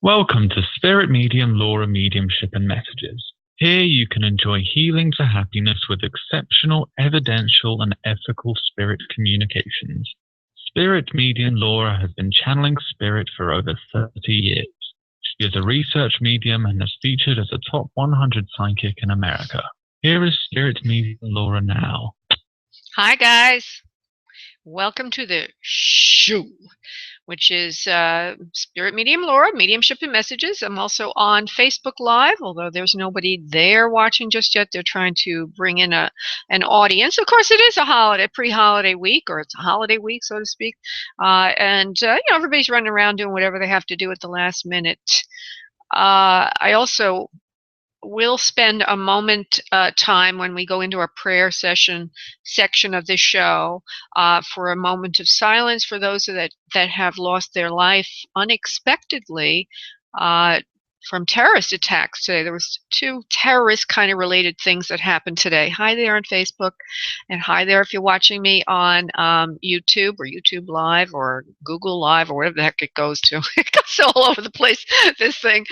Welcome to Spirit Medium Laura Mediumship and Messages. Here you can enjoy healing to happiness with exceptional, evidential, and ethical spirit communications. Spirit Medium Laura has been channeling spirit for over 30 years. She is a research medium and has featured as a top 100 psychic in America. Here is Spirit Medium Laura now. Hi, guys. Welcome to the show, which is Spirit Medium Laura, Mediumship and Messages. I'm also on Facebook Live, although there's nobody there watching just yet. They're trying to bring in an audience. Of course, it is a holiday, pre-holiday week, or it's a holiday week, so to speak. Everybody's running around doing whatever they have to do at the last minute. I also we'll spend a moment time when we go into our prayer section section of the show for a moment of silence for those that have lost their life unexpectedly from terrorist attacks today. There was two terrorist kind of related things that happened today. Hi there on Facebook, and hi there if you're watching me on YouTube or YouTube Live or Google Live or whatever the heck it goes to. It goes all over the place, this thing.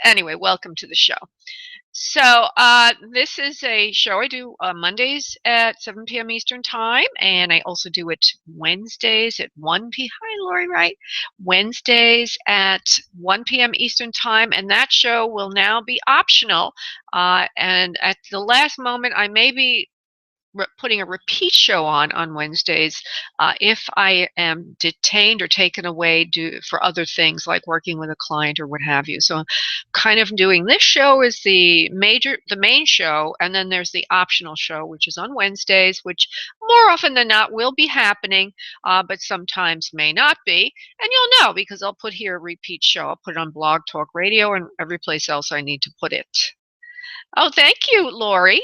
Anyway, welcome to the show. So this is a show I do Mondays at 7 p.m. Eastern Time, and I also do it Wednesdays at 1 p.m. Hi, Lori, right? Wednesdays at 1 p.m. Eastern Time, and that show will now be optional. And at the last moment, I may be putting a repeat show on Wednesdays if I am detained or taken away for other things like working with a client or what have you. So I'm kind of doing this show is the main show, and then there's the optional show, which is on Wednesdays, which more often than not will be happening, but sometimes may not be. And you'll know because I'll put here a repeat show. I'll put it on Blog Talk Radio and every place else I need to put it. Oh, thank you, Lori.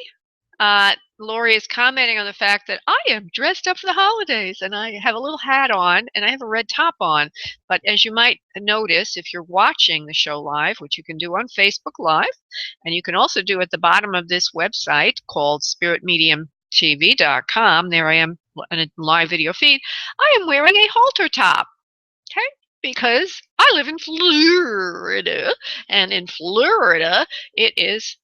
Lori is commenting on the fact that I am dressed up for the holidays and I have a little hat on and I have a red top on. But as you might notice, if you're watching the show live, which you can do on Facebook Live, and you can also do at the bottom of this website called spiritmediumtv.com, there I am in a live video feed, I am wearing a halter top. Okay? Because I live in Florida, and in Florida, it is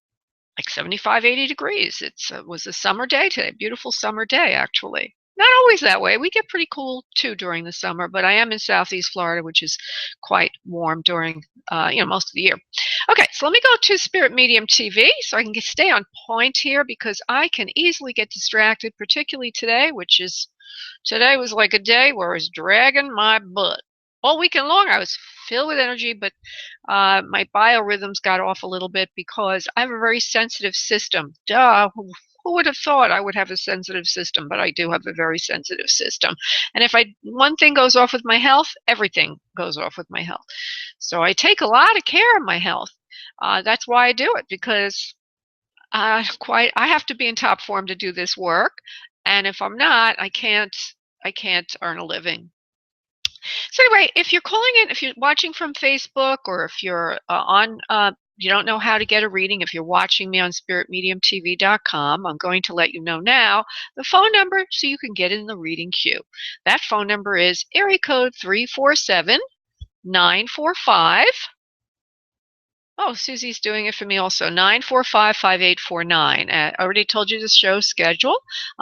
like 75, 80 degrees. It was a summer day today, beautiful summer day, actually. Not always that way. We get pretty cool, too, during the summer, but I am in Southeast Florida, which is quite warm during, most of the year. Okay, so let me go to Spirit Medium TV so I can stay on point here because I can easily get distracted, particularly today, today was like a day where I was dragging my butt. All weekend long, I was filled with energy, but my biorhythms got off a little bit because I have a very sensitive system. Duh, who would have thought I would have a sensitive system? But I do have a very sensitive system. And if one thing goes off with my health, everything goes off with my health. So I take a lot of care of my health. That's why I do it, because I have to be in top form to do this work. And if I'm not, I can't earn a living. So anyway, if you're calling in, if you're watching from Facebook, or if you're you don't know how to get a reading, if you're watching me on spiritmediumtv.com, I'm going to let you know now the phone number so you can get in the reading queue. That phone number is area code 347-945. Oh, Susie's doing it for me also. 945-5849. I already told you the show schedule.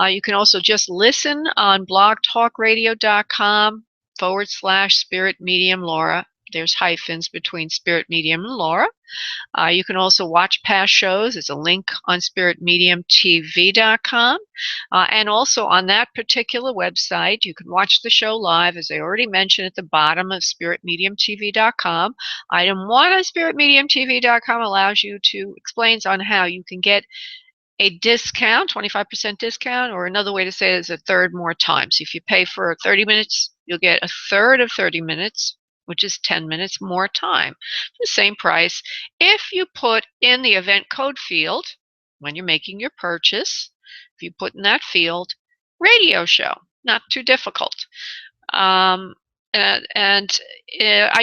You can also just listen on blogtalkradio.com /Spirit Medium Laura. There's hyphens between Spirit Medium and Laura. You can also watch past shows. There's a link on spiritmediumtv.com. And also on that particular website, you can watch the show live, as I already mentioned, at the bottom of spiritmediumtv.com. Item 1 on spiritmediumtv.com explains on how you can get a discount, 25% discount, or another way to say it is a third more time. So if you pay for 30 minutes, you'll get a third of 30 minutes, which is 10 minutes more time. The same price. If you put in the event code field when you're making your purchase, if you put in that field, radio show, not too difficult. I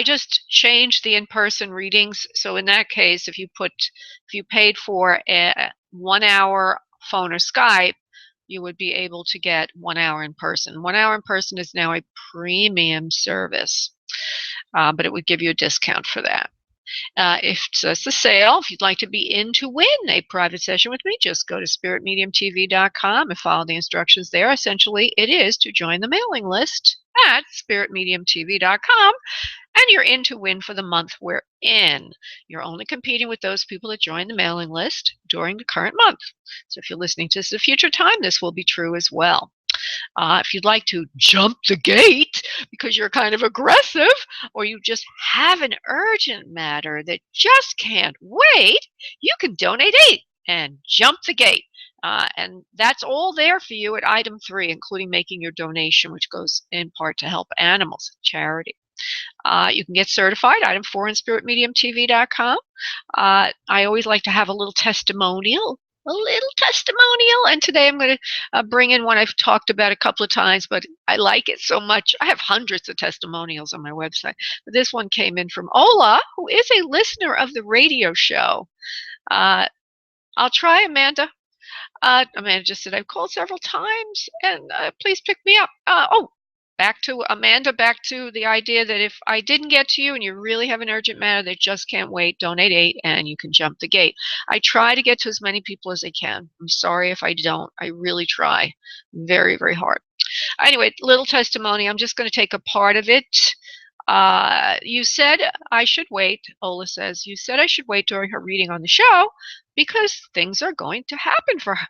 just changed the in-person readings. So in that case, if you paid for a 1 hour phone or Skype, you would be able to get 1 hour in person. 1 hour in person is now a premium service. but it would give you a discount for that. If it's a sale, if you'd like to be in to win a private session with me, just go to spiritmediumtv.com and follow the instructions there. Essentially, it is to join the mailing list at spiritmediumtv.com, and you're in to win for the month we're in. You're only competing with those people that join the mailing list during the current month. So if you're listening to this at a future time, this will be true as well. If you'd like to jump the gate because you're kind of aggressive, or you just have an urgent matter that just can't wait, you can donate 8 and jump the gate. And that's all there for you at item 3, including making your donation, which goes in part to help animals charity. You can get certified, item 4 on spiritmediumtv.com. I always like to have a little testimonial, and today I'm going to bring in one I've talked about a couple of times, but I like it so much. I have hundreds of testimonials on my website, but this one came in from Ola, who is a listener of the radio show. I'll try, Amanda. Amanda just said, I've called several times, and please pick me up. Back to Amanda, back to the idea that if I didn't get to you and you really have an urgent matter that just can't wait, donate 8 and you can jump the gate. I try to get to as many people as I can. I'm sorry if I don't. I really try very, very hard. Anyway, little testimony. I'm just going to take a part of it. You said I should wait, Ola says. You said I should wait during her reading on the show because things are going to happen for her.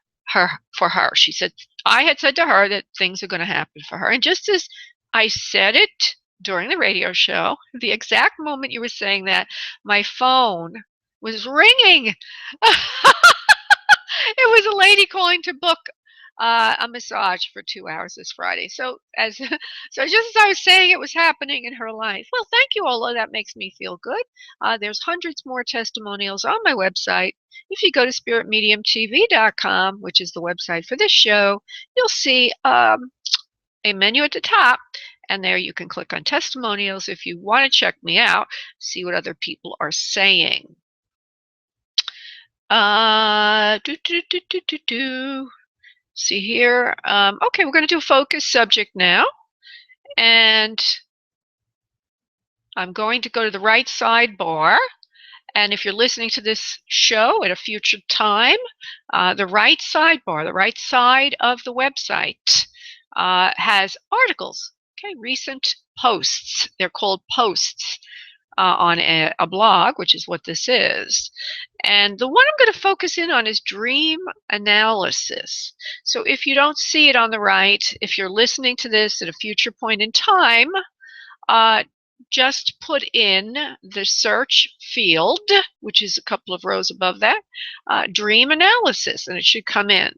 She said, I had said to her that things are going to happen for her. And just as I said it during the radio show, the exact moment you were saying that, my phone was ringing. It was a lady calling to book a massage for 2 hours this Friday. So just as I was saying, it was happening in her life. Well, thank you, Ola. That makes me feel good. There's hundreds more testimonials on my website. If you go to spiritmediumtv.com, which is the website for this show, you'll see a menu at the top, and there you can click on testimonials if you want to check me out, see what other people are saying. See here. Okay, we're going to do a focus subject now. And I'm going to go to the right sidebar. And if you're listening to this show at a future time, the right sidebar, the right side of the website has articles, okay, recent posts. They're called posts on a blog, which is what this is. And the one I'm going to focus in on is dream analysis. So if you don't see it on the right, if you're listening to this at a future point in time, just put in the search field, which is a couple of rows above that, dream analysis, and it should come in.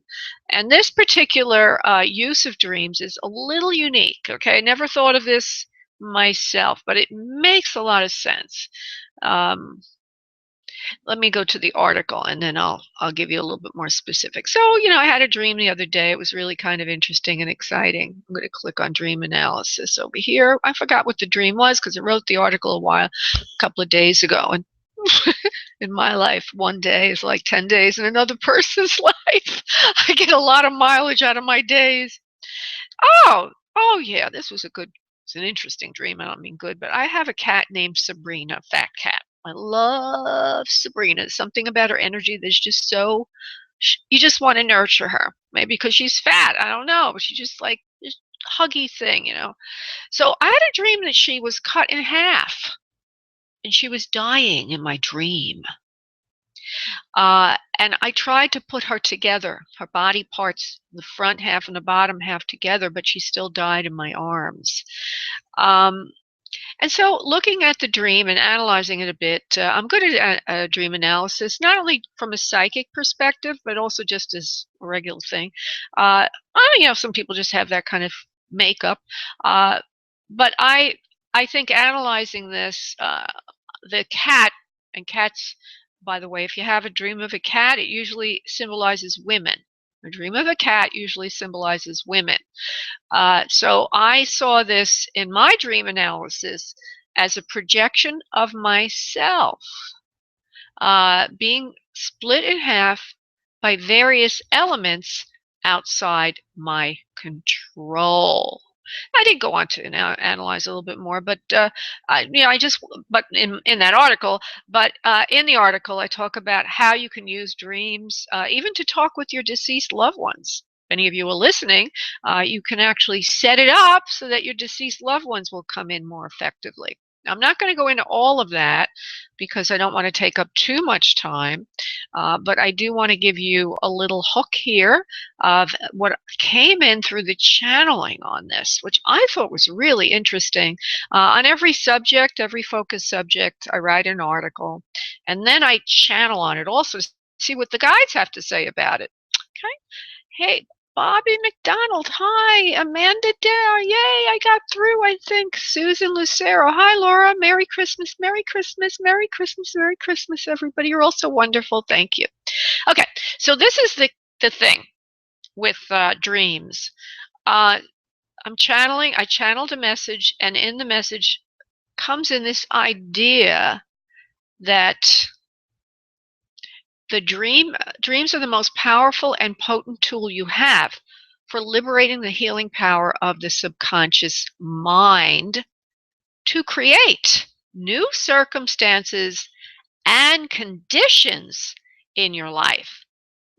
And this particular use of dreams is a little unique, okay? I never thought of this myself, but it makes a lot of sense. Let me go to the article and then I'll give you a little bit more specific. So, I had a dream the other day. It was really kind of interesting and exciting. I'm going to click on dream analysis over here. I forgot what the dream was because I wrote the article a couple of days ago. And in my life, one day is like 10 days in another person's life. I get a lot of mileage out of my days. Oh yeah, it's an interesting dream. I don't mean good, but I have a cat named Sabrina, fat cat. I love Sabrina. There's something about her energy that's just you just want to nurture her. Maybe because she's fat. I don't know. But she's just like this huggy thing, So I had a dream that she was cut in half. And she was dying in my dream. And I tried to put her together, her body parts, the front half and the bottom half together, but she still died in my arms. And so looking at the dream and analyzing it a bit, I'm good at dream analysis, not only from a psychic perspective, but also just as a regular thing. Some people just have that kind of makeup. But I think analyzing this, the cat, and cats, by the way, if you have a dream of a cat, it usually symbolizes women. A dream of a cat usually symbolizes women. So I saw this in my dream analysis as a projection of myself being split in half by various elements outside my control. I did go on to analyze a little bit more, but but in that article, in the article, I talk about how you can use dreams, even to talk with your deceased loved ones. If any of you are listening, you can actually set it up so that your deceased loved ones will come in more effectively. I'm not going to go into all of that because I don't want to take up too much time, but I do want to give you a little hook here of what came in through the channeling on this, which I thought was really interesting. On every subject, every focus subject, I write an article, and then I channel on it also to see what the guides have to say about it. Okay. Hey, Bobby McDonald, hi. Amanda Dare, yay, I got through, I think. Susan Lucero, hi, Laura. Merry Christmas, Merry Christmas, Merry Christmas, Merry Christmas, everybody. You're all so wonderful. Thank you. Okay, so this is the thing with dreams. I channeled a message, and in the message comes in this idea that the dreams are the most powerful and potent tool you have for liberating the healing power of the subconscious mind to create new circumstances and conditions in your life.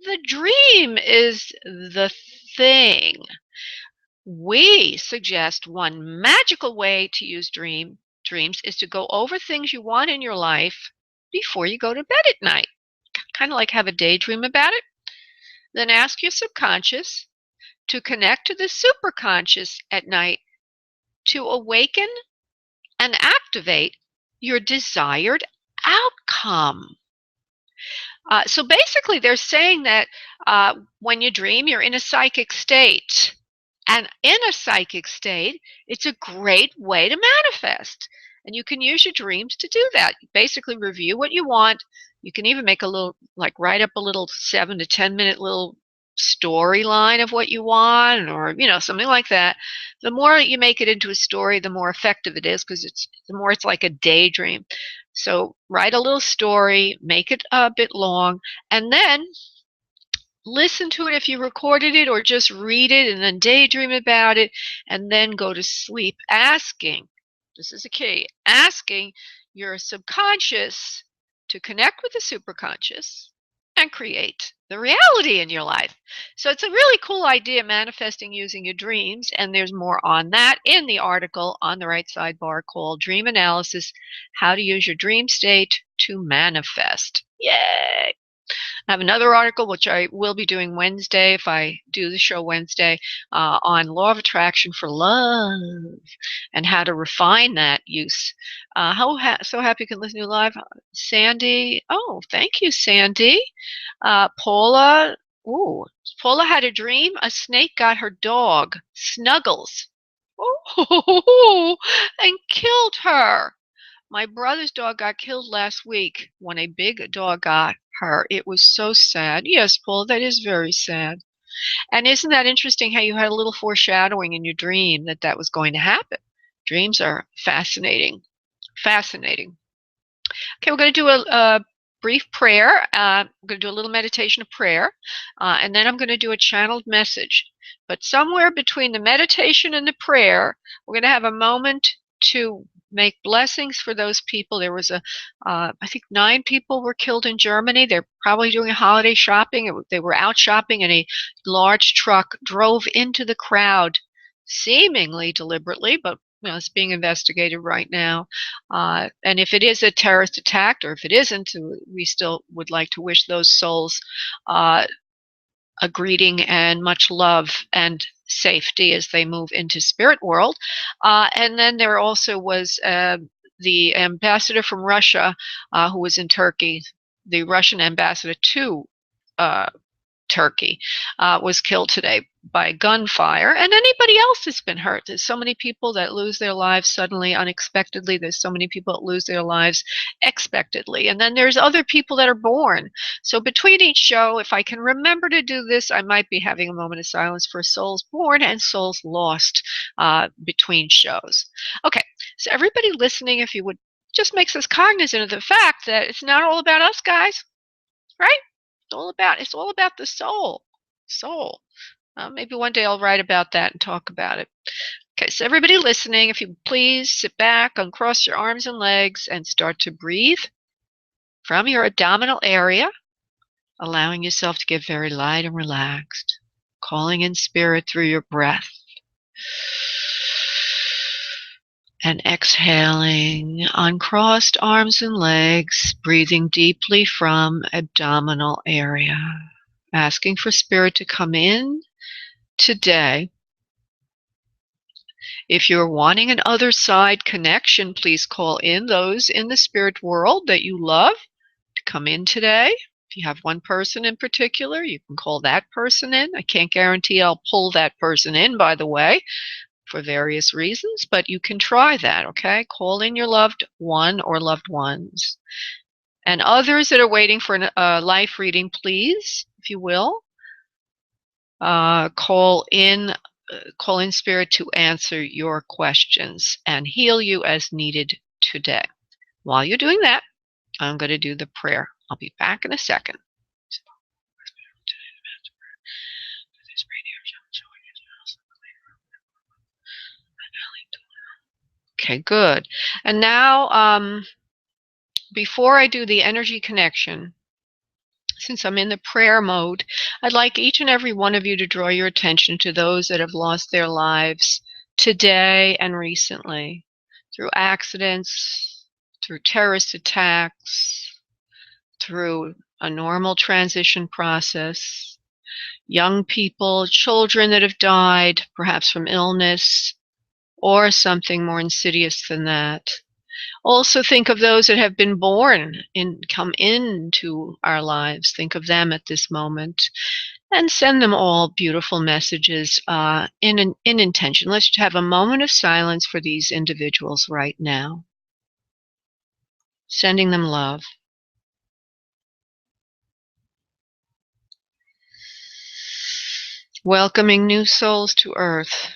The dream is the thing. We suggest one magical way to use dreams is to go over things you want in your life before you go to bed at night. Kind of like have a daydream about it. Then ask your subconscious to connect to the superconscious at night to awaken and activate your desired outcome. So basically, they're saying that when you dream, you're in a psychic state. And in a psychic state, it's a great way to manifest. And you can use your dreams to do that. Basically, review what you want. You can even make a little, like write up a little 7 to 10 minute little storyline of what you want, or something like that. The more you make it into a story, the more effective it is, because the more it's like a daydream. So write a little story, make it a bit long, and then listen to it if you recorded it, or just read it and then daydream about it, and then go to sleep asking, this is a key, asking your subconscious to connect with the superconscious and create the reality in your life. So it's a really cool idea, manifesting using your dreams, and there's more on that in the article on the right sidebar called Dream Analysis: How to Use Your Dream State to Manifest. Yay! I have another article, which I will be doing Wednesday, if I do the show Wednesday, on law of attraction for love and how to refine that use. So happy you can listen to live. Sandy, oh, thank you, Sandy. Paula, ooh, Paula had a dream. A snake got her dog, Snuggles, oh, and killed her. My brother's dog got killed last week when a big dog got her. It was so sad. Yes, Paul, that is very sad. And isn't that interesting how you had a little foreshadowing in your dream that that was going to happen? Dreams are fascinating. Fascinating. Okay, we're going to do a brief prayer. I'm going to do a little meditation of prayer, and then I'm going to do a channeled message. But somewhere between the meditation and the prayer, we're going to have a moment to make blessings for those people. There was I think 9 people were killed in Germany. They're probably doing a holiday shopping. They were out shopping, and a large truck drove into the crowd, seemingly deliberately, but it's being investigated right now. And if it is a terrorist attack, or if it isn't, we still would like to wish those souls a greeting and much love and safety as they move into spirit world. And then there also was the ambassador from Russia who was in Turkey, the Russian ambassador to Turkey, was killed today by gunfire. And anybody else has been hurt. There's so many people that lose their lives suddenly, unexpectedly. There's so many people that lose their lives expectedly. And then there's other people that are born. So between each show, if I can remember to do this, I might be having a moment of silence for souls born and souls lost between shows. Okay, so everybody listening, if you would just makes us cognizant of the fact that it's not all about us, guys, right? It's all about the soul. Maybe one day I'll write about that and talk about it. Okay, so everybody listening, if you please sit back, uncross your arms and legs, and start to breathe from your abdominal area, allowing yourself to get very light and relaxed, calling in spirit through your breath. And exhaling, uncrossed arms and legs, breathing deeply from abdominal area. Asking for spirit to come in today. If you're wanting an Otherside connection, please call in those in the spirit world that you love to come in today. If you have one person in particular, you can call that person in. I can't guarantee I'll pull that person in, by the way, for various reasons, but you can try that, okay? Call in your loved one or loved ones. And others that are waiting for a life reading, please, if you will, call in spirit to answer your questions and heal you as needed today. While you're doing that, I'm going to do the prayer. I'll be back in a second. Okay, good. And now, before I do the energy connection, since I'm in the prayer mode, I'd like each and every one of you to draw your attention to those that have lost their lives today and recently through accidents, through terrorist attacks, through a normal transition process, young people, children that have died, perhaps from illness or something more insidious than that. Also think of those that have been born and come into our lives. Think of them at this moment and send them all beautiful messages in intention. Let's have a moment of silence for these individuals right now. Sending them love. Welcoming new souls to earth.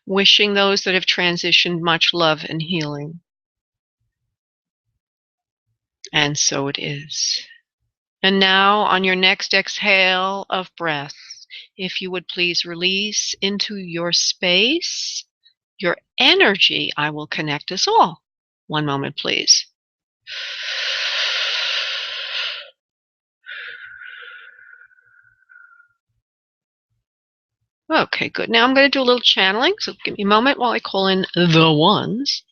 Wishing those that have transitioned much love and healing. And so it is. And now on your next exhale of breath, if you would please release into your space, your energy, I will connect us all. One moment, please. Okay, good. Now I'm going to do a little channeling, so give me a moment while I call in the ones.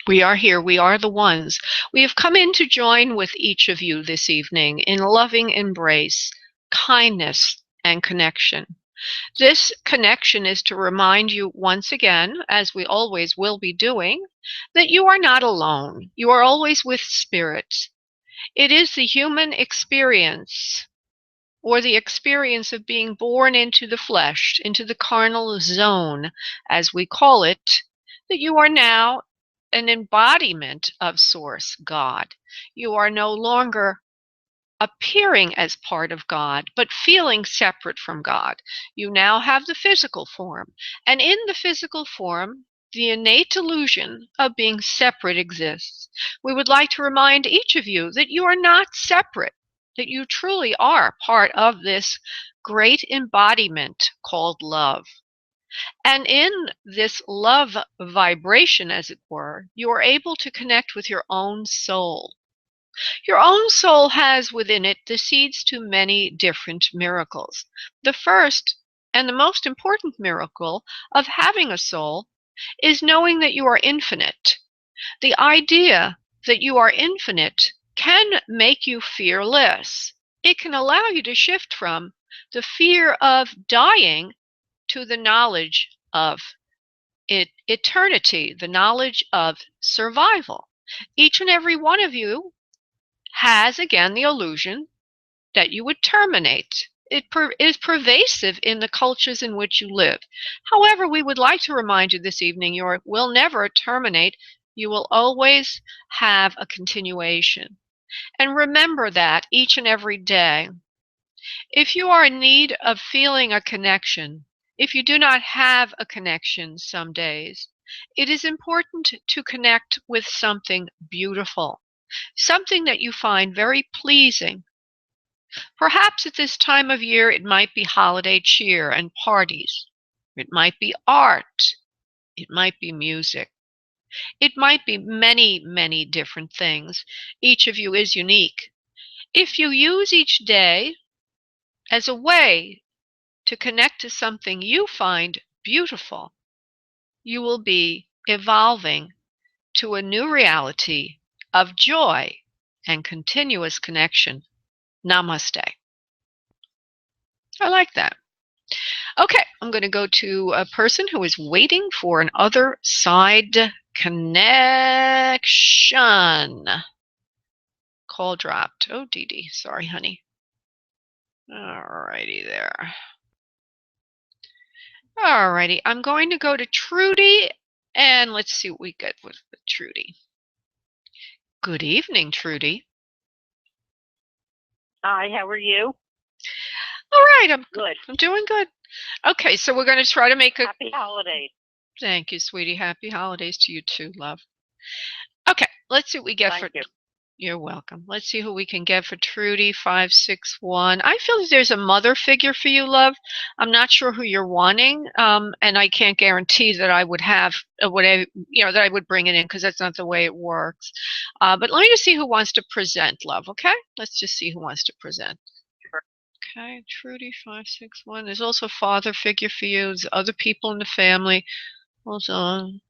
We are here. We are the ones. We have come in to join with each of you this evening in loving embrace, kindness, and connection. This connection is to remind you once again, as we always will be doing, that you are not alone. You are always with spirit. It is the human experience, or the experience of being born into the flesh, into the carnal zone, as we call it, that you are now an embodiment of Source, God. You are no longer appearing as part of God, but feeling separate from God. You now have the physical form, and in the physical form, the innate illusion of being separate exists. We would like to remind each of you that you are not separate, that you truly are part of this great embodiment called love. And in this love vibration, as it were, you are able to connect with your own soul. Your own soul has within it the seeds to many different miracles. The first and the most important miracle of having a soul is knowing that you are infinite. The idea that you are infinite can make you fearless. It can allow you to shift from the fear of dying to the knowledge of eternity, the knowledge of survival. Each and every one of you has, again, the illusion that you would terminate. It is pervasive in the cultures in which you live. However, we would like to remind you this evening, you will never terminate. You will always have a continuation. And remember that each and every day. If you are in need of feeling a connection, if you do not have a connection some days, it is important to connect with something beautiful. something that you find very pleasing. Perhaps at this time of year it might be holiday cheer and parties. It might be art. It might be music. It might be many, many different things. Each of you is unique. If you use each day as a way to connect to something you find beautiful, you will be evolving to a new reality of joy and continuous connection. Namaste. I like that. Okay, I'm going to go to a person who is waiting for an other side connection. Call dropped. Oh, Dee Dee. Sorry, honey. Alrighty there. Alrighty, I'm going to go to Trudy, and let's see what we get with Trudy. Good evening, Trudy. Hi, how are you? All right, I'm good. I'm doing good. Okay, so we're going to try to make a happy holidays. Thank you, sweetie. Happy holidays to you too, love. Okay, let's see what we get Thank you. You're welcome. Let's see who we can get for Trudy 561. I feel that there's a mother figure for you, love. I'm not sure who you're wanting, and I can't guarantee that I would have whatever that I would bring it in because that's not the way it works. But let me just see who wants to present, love. Okay, let's just see who wants to present. Sure. Okay, Trudy 561. There's also a father figure for you. There's other people in the family. Hold on.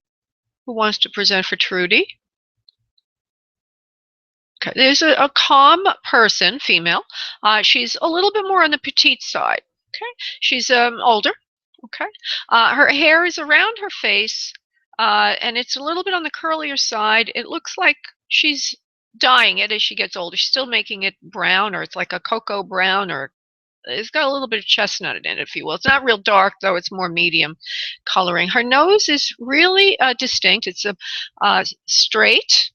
Who wants to present for Trudy? Okay, there's a calm person, female. She's a little bit more on the petite side. Okay, she's older. Okay, her hair is around her face, and it's a little bit on the curlier side. It looks like she's dyeing it as she gets older. She's still making it brown, or it's like a cocoa brown, or it's got a little bit of chestnut in it, if you will. It's not real dark, though. It's more medium coloring. Her nose is really distinct. It's a straight.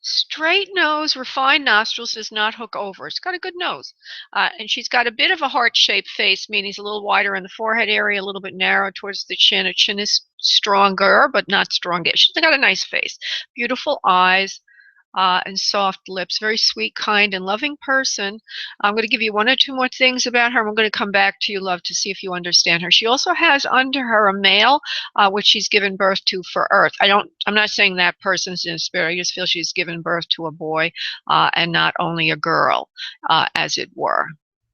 Straight nose, refined nostrils, does not hook over. It's got a good nose. And she's got a bit of a heart-shaped face, meaning it's a little wider in the forehead area, a little bit narrow towards the chin. Her chin is stronger, but not strongest. She's got a nice face. Beautiful eyes. And soft lips. Very sweet, kind, and loving person. I'm going to give you one or two more things about her. I'm going to come back to you, love, to see if you understand her. She also has under her a male, which she's given birth to for Earth. I'm not saying that person's in spirit. I just feel she's given birth to a boy and not only a girl, as it were.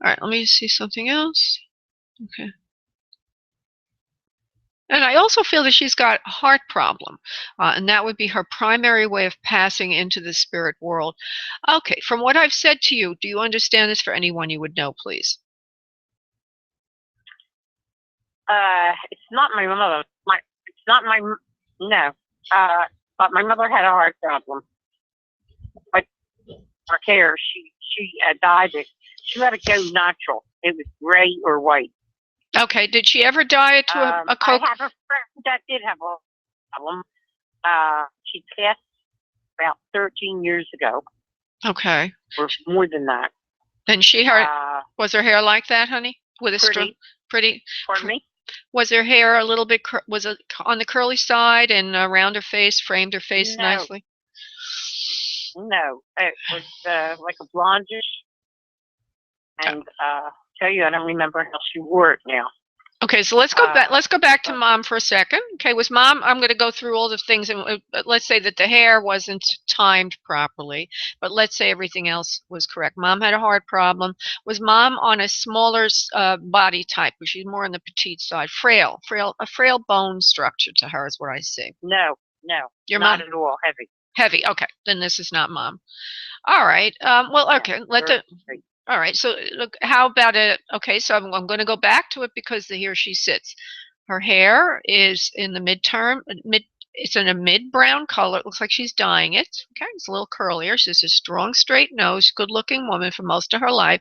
All right, let me see something else. Okay. And I also feel that she's got a heart problem, and that would be her primary way of passing into the spirit world. Okay, from what I've said to you, do you understand this for anyone you would know, please? It's not my mother. But my mother had a heart problem. But her hair, she dyed it. She let it go natural. It was gray or white. Okay. Did she ever dye it to a coke? I have a friend that did have a problem. She passed about 13 years ago. Okay. Or more than that. And was her hair like that, honey? With a pretty. Pardon me? Was her hair a little bit? Was it on the curly side and around her face, framed her face nicely? No, it was like a blondish. And tell you, I don't remember how she wore it now. Okay, so let's go back. Let's go back to Mom for a second. Okay, was Mom? I'm going to go through all the things, and let's say that the hair wasn't timed properly, but let's say everything else was correct. Mom had a heart problem. Was Mom on a smaller body type? Was she more on the petite side? A frail bone structure to her is what I see. No, Your not mom? At all. Heavy. Heavy. Okay, then this is not Mom. All right. Well, okay. All right, so look, how about it? Okay, so I'm going to go back to it because here she sits. Her hair is in the it's in a mid-brown color. It looks like she's dyeing it. Okay, it's a little curlier. She's a strong, straight nose, good-looking woman for most of her life.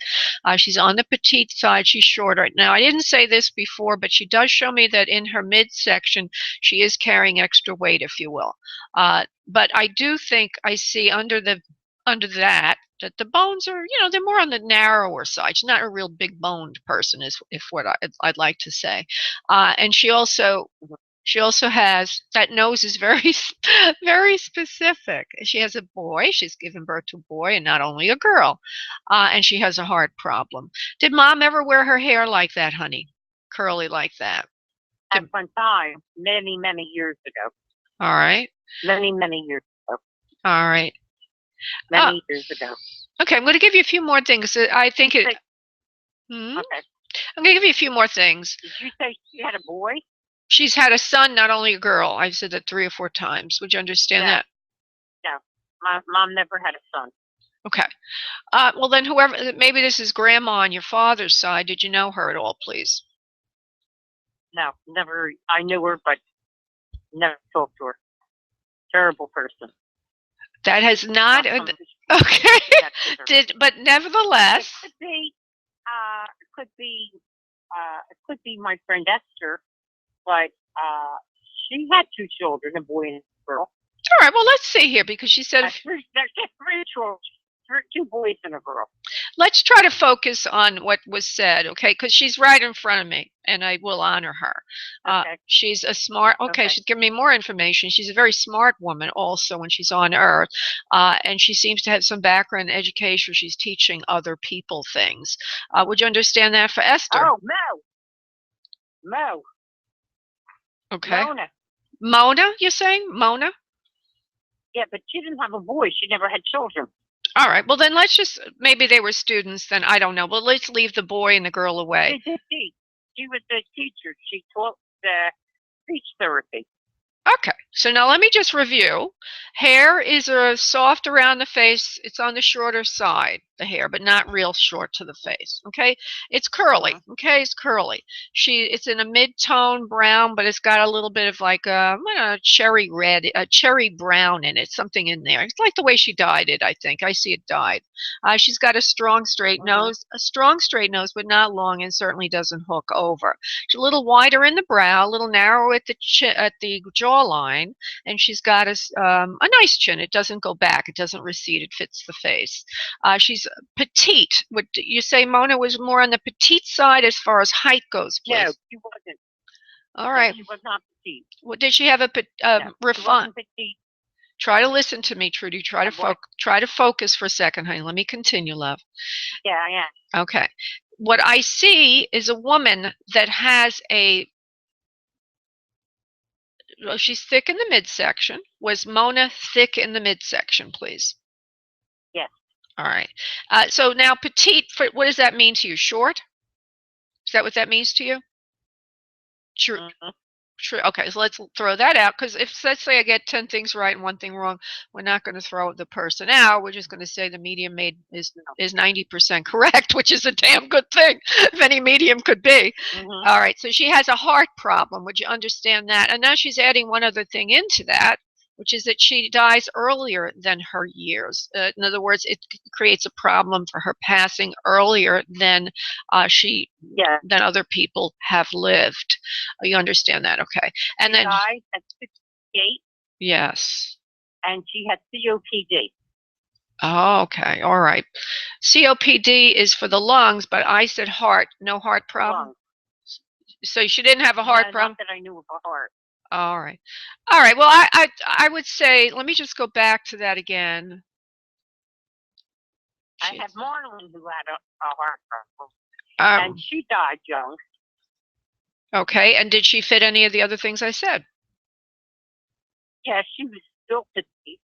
She's on the petite side. She's shorter. Now, I didn't say this before, but she does show me that in her midsection, she is carrying extra weight, if you will. But I do think I see under that the bones are, they're more on the narrower side. She's not a real big boned person, is what I'd like to say. And she also She also has, that nose is very, very specific. She has a boy. She's given birth to a boy and not only a girl. And she has a heart problem. Did Mom ever wear her hair like that, honey? Curly like that? At one time, many, many years ago. All right. Many, many years ago. All right. Many years ago. Okay, I'm going to give you a few more things. I think it. Okay. I'm going to give you a few more things. Did you say she had a boy? She's had a son, not only a girl. I've said that 3 or 4 times. Would you understand that? No. My mom never had a son. Okay. Well, then whoever, maybe this is grandma on your father's side. Did you know her at all, please? No, never. I knew her, but never talked to her. Terrible person. That has not. Okay. But nevertheless. It could be my friend Esther, but she had 2 children, a boy and a girl. All right. Well, let's see here, because she said there's 3 children, 2 boys and a girl. Let's try to focus on what was said, okay? Because she's right in front of me, and I will honor her. Okay. She's a smart. Okay, she's giving me more information. She's a very smart woman, also, when she's on Earth, and she seems to have some background in education. She's teaching other people things. Would you understand that for Esther? Oh, Mo. Okay. Mona. Mona, you're saying Mona? Yeah, but she didn't have a boy. She never had children. All right. Well, then let's just, maybe they were students, then I don't know. But let's leave the boy and the girl away. She was a teacher. She taught speech therapy. Okay. So now let me just review. Hair is soft around the face. It's on the shorter side, the hair, but not real short to the face. Okay. It's curly. Okay. It's curly. It's in a mid-tone brown, but it's got a little bit of like a cherry red, a cherry brown in it, something in there. It's like the way she dyed it, I think. I see it dyed. She's got a strong straight nose, but not long, and certainly doesn't hook over. She's a little wider in the brow, a little narrower at the jawline, and she's got a nice chin. It doesn't go back. It doesn't recede. It fits the face. She's petite. Would you say Mona was more on the petite side as far as height goes, please? No, she wasn't. All right. No, she was not petite. Well, did she have a refined? Petite. Try to listen to me, Trudy. Try to focus for a second, honey. Let me continue, love. Yeah, I am. Okay. What I see is a woman that has well, she's thick in the midsection. Was Mona thick in the midsection, please? Yes. All right. So now petite, what does that mean to you? Short? Is that what that means to you? True. True. Okay, so let's throw that out, because if, let's say, I get 10 things right and 1 thing wrong, we're not going to throw the person out. We're just going to say the medium is 90% correct, which is a damn good thing, if any medium could be. All right, so she has a heart problem. Would you understand that? And now she's adding one other thing into that, which is that she dies earlier than her years. In other words, it creates a problem for her passing earlier than than other people have lived. You understand that? Okay. And she then died at 68. Yes. And she had COPD. Oh, okay. All right. COPD is for the lungs, but I said heart. No heart problem. Lungs. So she didn't have a heart problem? Not that I knew of a heart. All right. All right. Well, I would say, let me just go back to that again. I had Marlon who had a heart problem. And she died young. Okay. And did she fit any of the other things I said? Yeah, she was still petite.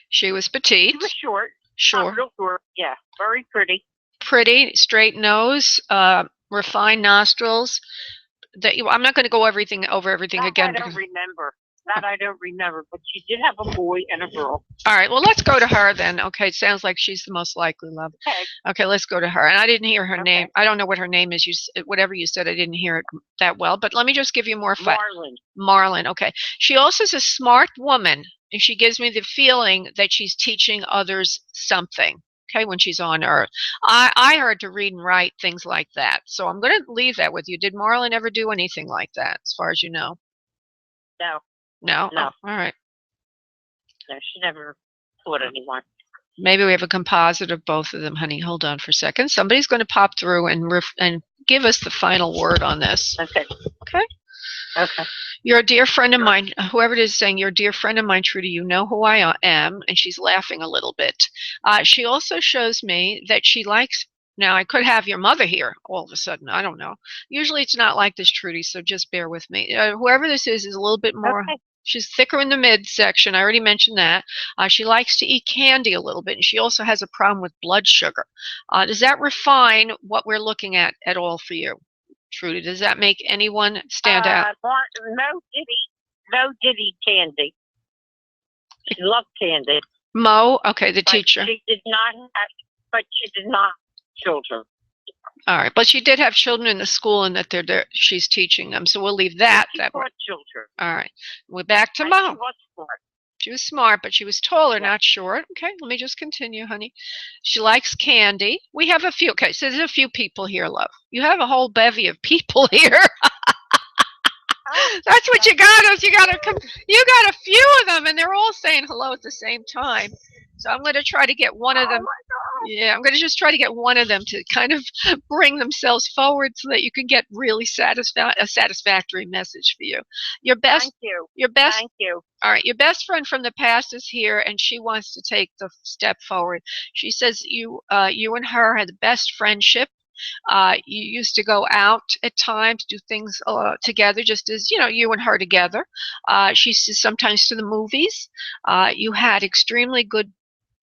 She was petite. She was short. Short. Real short. Yeah. Very pretty. Pretty, straight nose, refined nostrils. I'm not going to go over everything again. I don't remember. That I don't remember. But she did have a boy and a girl. All right. Well, let's go to her then. Okay. It sounds like she's the most likely, love. Okay. Let's go to her. And I didn't hear her name. I don't know what her name is. Whatever you said, I didn't hear it that well. But let me just give you more facts. Marlon. Okay. She also is a smart woman, and she gives me the feeling that she's teaching others something. Okay, when she's on Earth. I heard to read and write, things like that. So I'm going to leave that with you. Did Marlon ever do anything like that, as far as you know? No. No? No. Oh, all right. No, she never taught anyone. Maybe we have a composite of both of them, honey. Hold on for a second. Somebody's going to pop through and give us the final word on this. Okay. Okay? Okay. You're a dear friend of mine. Whoever it is saying, you're a dear friend of mine, Trudy. You know who I am. And she's laughing a little bit. She also shows me that she likes. Now, I could have your mother here all of a sudden. I don't know. Usually it's not like this, Trudy, so just bear with me. Whoever this is a little bit more. Okay. She's thicker in the midsection. I already mentioned that. She likes to eat candy a little bit, and she also has a problem with blood sugar. Does that refine what we're looking at all for you, Trudy? Does that make anyone stand out? No diddy candy. She loved candy. Mo, okay, the teacher. She did not have, but she did not have children. All right, but she did have children in the school, and that they're there. She's teaching them, so we'll leave that. She taught children. All right, we're back to Mo. She was smart. She was smart, but she was taller, Yeah. not short. Okay, let me just continue, honey. She likes candy. We have a few. Okay, so there's a few people here, love. You have a whole bevy of people here. That's what you got. You got a few of them, and they're all saying hello at the same time. So I'm going to try to get one of them. Yeah, I'm going to just try to get one of them to kind of bring themselves forward so that you can get really a satisfactory message for you. Your best. Thank you. Your best. Thank you. All right, your best friend from the past is here, and she wants to take the step forward. She says you and her had the best friendship. You used to go out at times, do things together, just as you and her together. She says sometimes to the movies. You had extremely good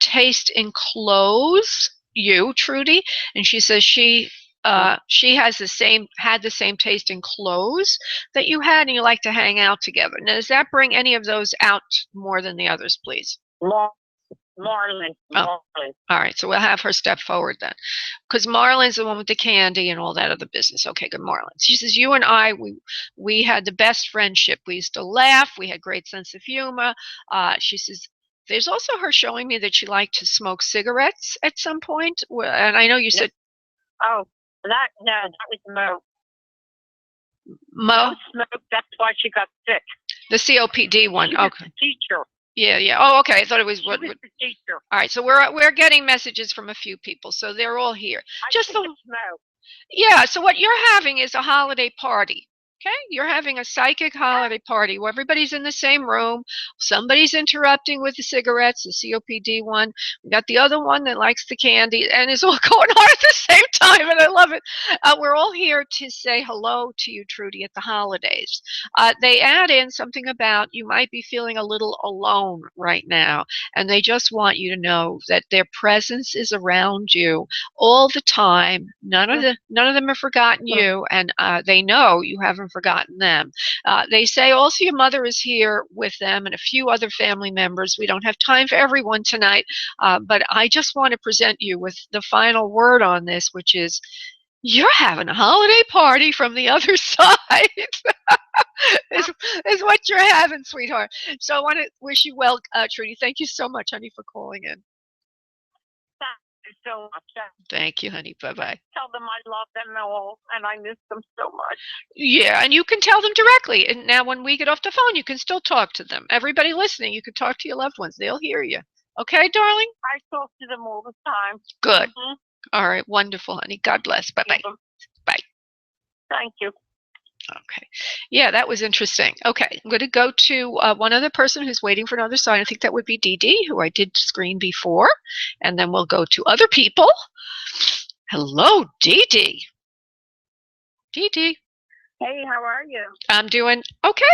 taste in clothes, you, Trudy, and she says she had the same taste in clothes that you had, and you like to hang out together. Now, does that bring any of those out more than the others, please? Marlon. All right, so we'll have her step forward then, because Marlon's the one with the candy and all that other business. Okay, good, Marlon. She says you and I, we had the best friendship. We used to laugh. We had great sense of humor. She says. There's also her showing me that she liked to smoke cigarettes at some point, and I know you said. Oh, that was Mo. Mo smoked. That's why she got sick. The COPD one. She was Okay. the teacher. Yeah. Oh, okay. I thought it was what. She was the teacher. All right. So we're getting messages from a few people, so they're all here. It's Mo. Yeah. So what you're having is a holiday party. Okay, you're having a psychic holiday party where everybody's in the same room. Somebody's interrupting with the cigarettes, the COPD one. We got the other one that likes the candy, and it's all going on at the same time, and I love it. We're all here to say hello to you, Trudy, at the holidays. They add in something about you might be feeling a little alone right now, and they just want you to know that their presence is around you all the time. None of them have forgotten you, and they know you haven't forgotten them. They say also your mother is here with them and a few other family members. We don't have time for everyone tonight, but I just want to present you with the final word on this, which is you're having a holiday party from the other side. is what you're having, sweetheart. So I want to wish you well, Trudy. Thank you so much, honey, for calling in. So much. Thank you, honey. Bye-bye. Tell them I love them all and I miss them so much. Yeah, and you can tell them directly. And now when we get off the phone, you can still talk to them. Everybody listening, you can talk to your loved ones. They'll hear you. Okay, darling? I talk to them all the time. Good. Mm-hmm. All right. Wonderful, honey. God bless. Bye-bye. Bye. Thank you. Okay. Yeah, that was interesting. Okay, I'm going to go to one other person who's waiting for another sign. I think that would be Dee Dee, who I did screen before. And then we'll go to other people. Hello, Dee Dee. Dee Dee. Hey, how are you? I'm doing okay.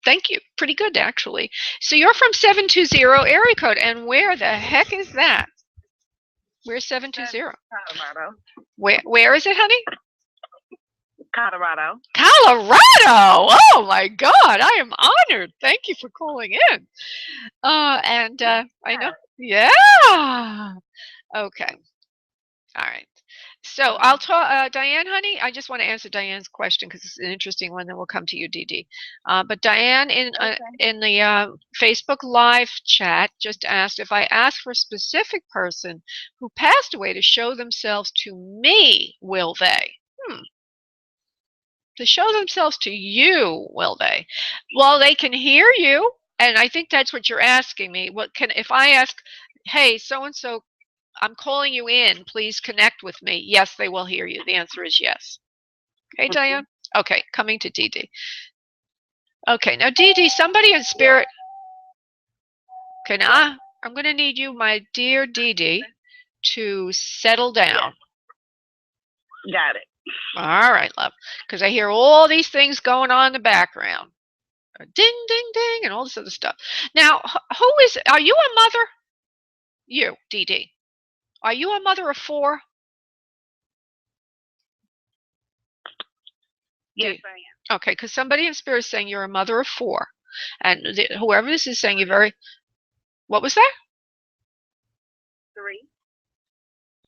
Thank you. Pretty good, actually. So you're from 720 area code. And where the heck is that? Where's 720? Colorado. Where is it, honey? Colorado. Colorado! Oh my God, I am honored. Thank you for calling in. I know. Yeah. Okay. All right. So I'll talk, Diane, honey. I just want to answer Diane's question because it's an interesting one. Then we'll come to you, Dee Dee. But Diane in the Facebook Live chat just asked if I ask for a specific person who passed away to show themselves to me, will they? To show themselves to you, will they? Well, they can hear you, and I think that's what you're asking me. If I ask, hey, so and so, I'm calling you in, please connect with me. Yes, they will hear you. The answer is yes. Okay, Diane? Okay, coming to Dee Dee. Okay, now Dee Dee, somebody in spirit. Okay, now I'm going to need you, my dear Dee Dee, to settle down. Yes. Got it. All right, love, because I hear all these things going on in the background. Ding, ding, ding, and all this other stuff. Now, are you a mother? You, Dee Dee. Are you a mother of 4? Yes, I am. Okay, because somebody in spirit is saying you're a mother of 4. And whoever this is saying you're very, what was that? 3.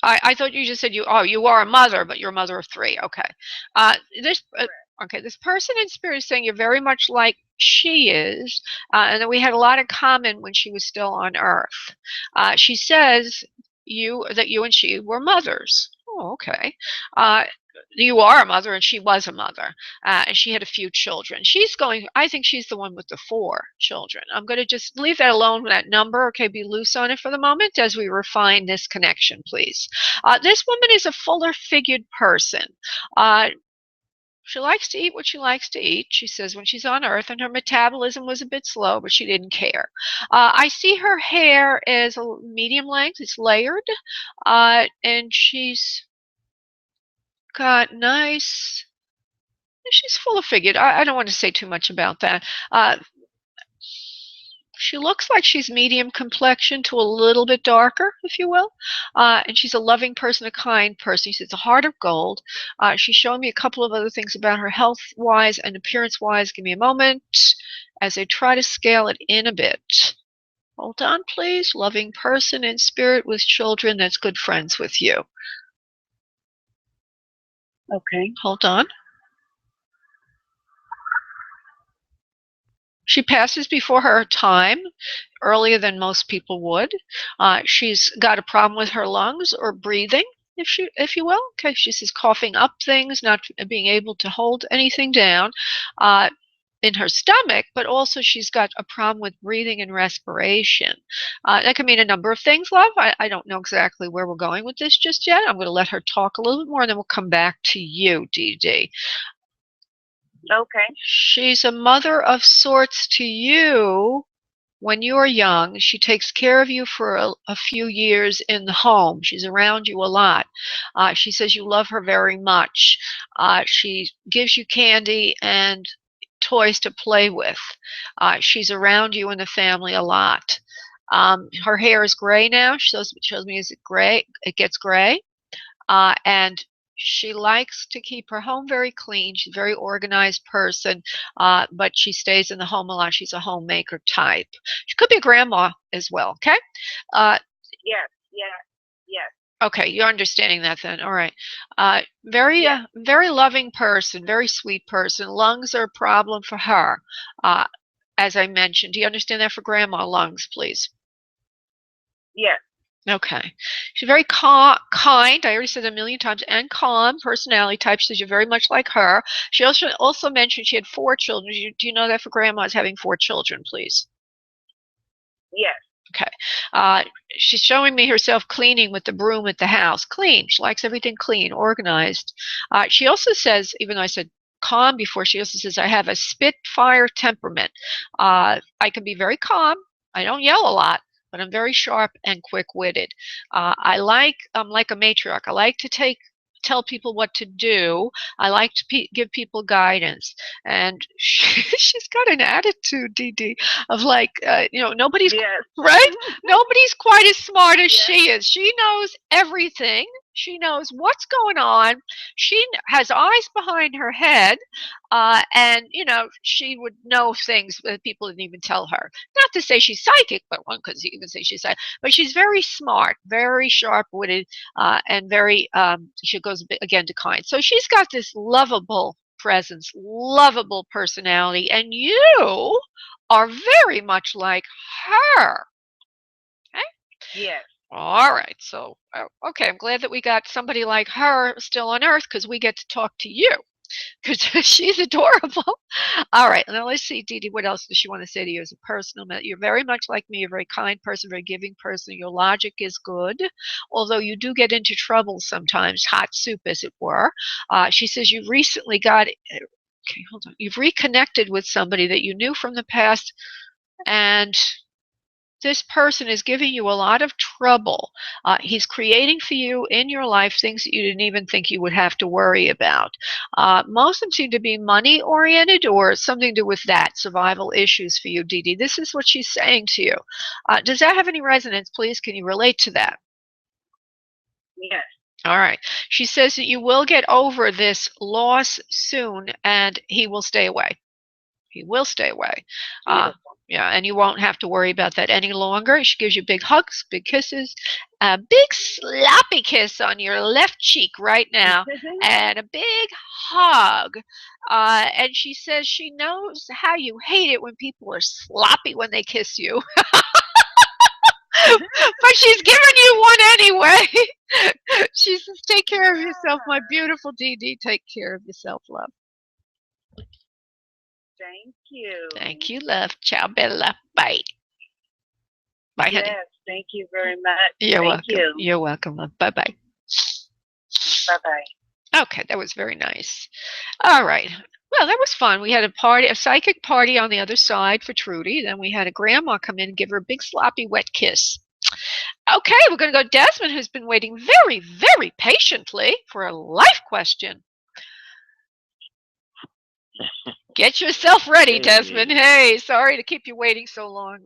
I thought you just said you are a mother, but you're a mother of 3. Okay. This person in spirit is saying you're very much like she is, and that we had a lot in common when she was still on Earth. She says that you and she were mothers. Oh, okay. You are a mother, and she was a mother, and she had a few children. I think she's the one with the 4 children. I'm going to just leave that alone with that number. Okay, be loose on it for the moment as we refine this connection, please. This woman is a fuller figured person. She likes to eat what she likes to eat, she says, when she's on Earth, and her metabolism was a bit slow, but she didn't care. I see her hair is a medium length, it's layered, and she's got nice, she's full figured. I don't want to say too much about that. She looks like she's medium complexion to a little bit darker, if you will. And she's a loving person, a kind person. She's a heart of gold. She's showing me a couple of other things about her health-wise and appearance-wise. Give me a moment as I try to scale it in a bit. Hold on, please. Loving person in spirit with children that's good friends with you. Okay. Hold on. She passes before her time, earlier than most people would. She's got a problem with her lungs or breathing, if you will. Okay, she says coughing up things, not being able to hold anything down in her stomach, but also she's got a problem with breathing and respiration. That can mean a number of things, love. I don't know exactly where we're going with this just yet. I'm going to let her talk a little bit more, and then we'll come back to you, Dee Dee. Okay. She's a mother of sorts to you when you are young. She takes care of you for a few years in the home. She's around you a lot. She says you love her very much. She gives you candy and toys to play with. She's around you and the family a lot. Her hair is gray now. She shows me is it gray? It gets gray. And she likes to keep her home very clean. She's a very organized person, but she stays in the home a lot. She's a homemaker type. She could be a grandma as well, okay? Yes, yes, yes. Okay, you're understanding that then. All right. Very loving person, very sweet person. Lungs are a problem for her, as I mentioned. Do you understand that for grandma lungs, please? Yes. Okay. She's very kind. I already said it a million times, and calm personality type. She says you're very much like her. She also mentioned she had 4 children. Do you know that for grandmas having 4 children, please? Yes. Okay. She's showing me herself cleaning with the broom at the house. Clean. She likes everything clean, organized. She also says, even though I said calm before, she also says I have a spitfire temperament. I can be very calm. I don't yell a lot, but I'm very sharp and quick-witted. I'm like a matriarch. I like to tell people what to do. I like to give people guidance. And she's got an attitude, Dee Dee, of like, nobody's, right? Nobody's quite as smart as she is. She knows everything. She knows what's going on. She has eyes behind her head. And, she would know things that people didn't even tell her. Not to say she's psychic, but one could even say she's psychic. But she's very smart, very sharp-witted, and very, she goes again to kind. So she's got this lovable presence, lovable personality, and you are very much like her. Okay? Yes. All right. So, okay, I'm glad that we got somebody like her still on Earth because we get to talk to you. Because she's adorable. All right, now let's see, Dee Dee, what else does she want to say to you as a personal matter? You're very much like me. You're a very kind person, very giving person. Your logic is good, although you do get into trouble sometimes, hot soup, as it were. She says you recently got Okay, hold on. You've reconnected with somebody that you knew from the past, and this person is giving you a lot of trouble. He's creating for you in your life things that you didn't even think you would have to worry about. Most of them seem to be money oriented or something to do with that, survival issues for you, Dee Dee. This is what she's saying to you. Does that have any resonance, please? Can you relate to that? Yes. All right. She says that you will get over this loss soon and he will stay away. He will stay away. Yeah, and you won't have to worry about that any longer. She gives you big hugs, big kisses, a big sloppy kiss on your left cheek right now, and a big hug. And she says she knows how you hate it when people are sloppy when they kiss you. But she's giving you one anyway. She says, take care of yourself, my beautiful Dee Dee. Take care of yourself, love. Thank you. Thank you, love. Ciao, Bella. Bye. Bye, honey. Yes, thank you very much. You're welcome. You. You're welcome, love. Bye-bye. Bye-bye. Okay, that was very nice. All right. Well, that was fun. We had a psychic party on the other side for Trudy. Then we had a grandma come in and give her a big sloppy wet kiss. Okay, we're going to go to Desmond, who's been waiting very, very patiently for a life question. Get yourself ready, Desmond. Hey, sorry to keep you waiting so long.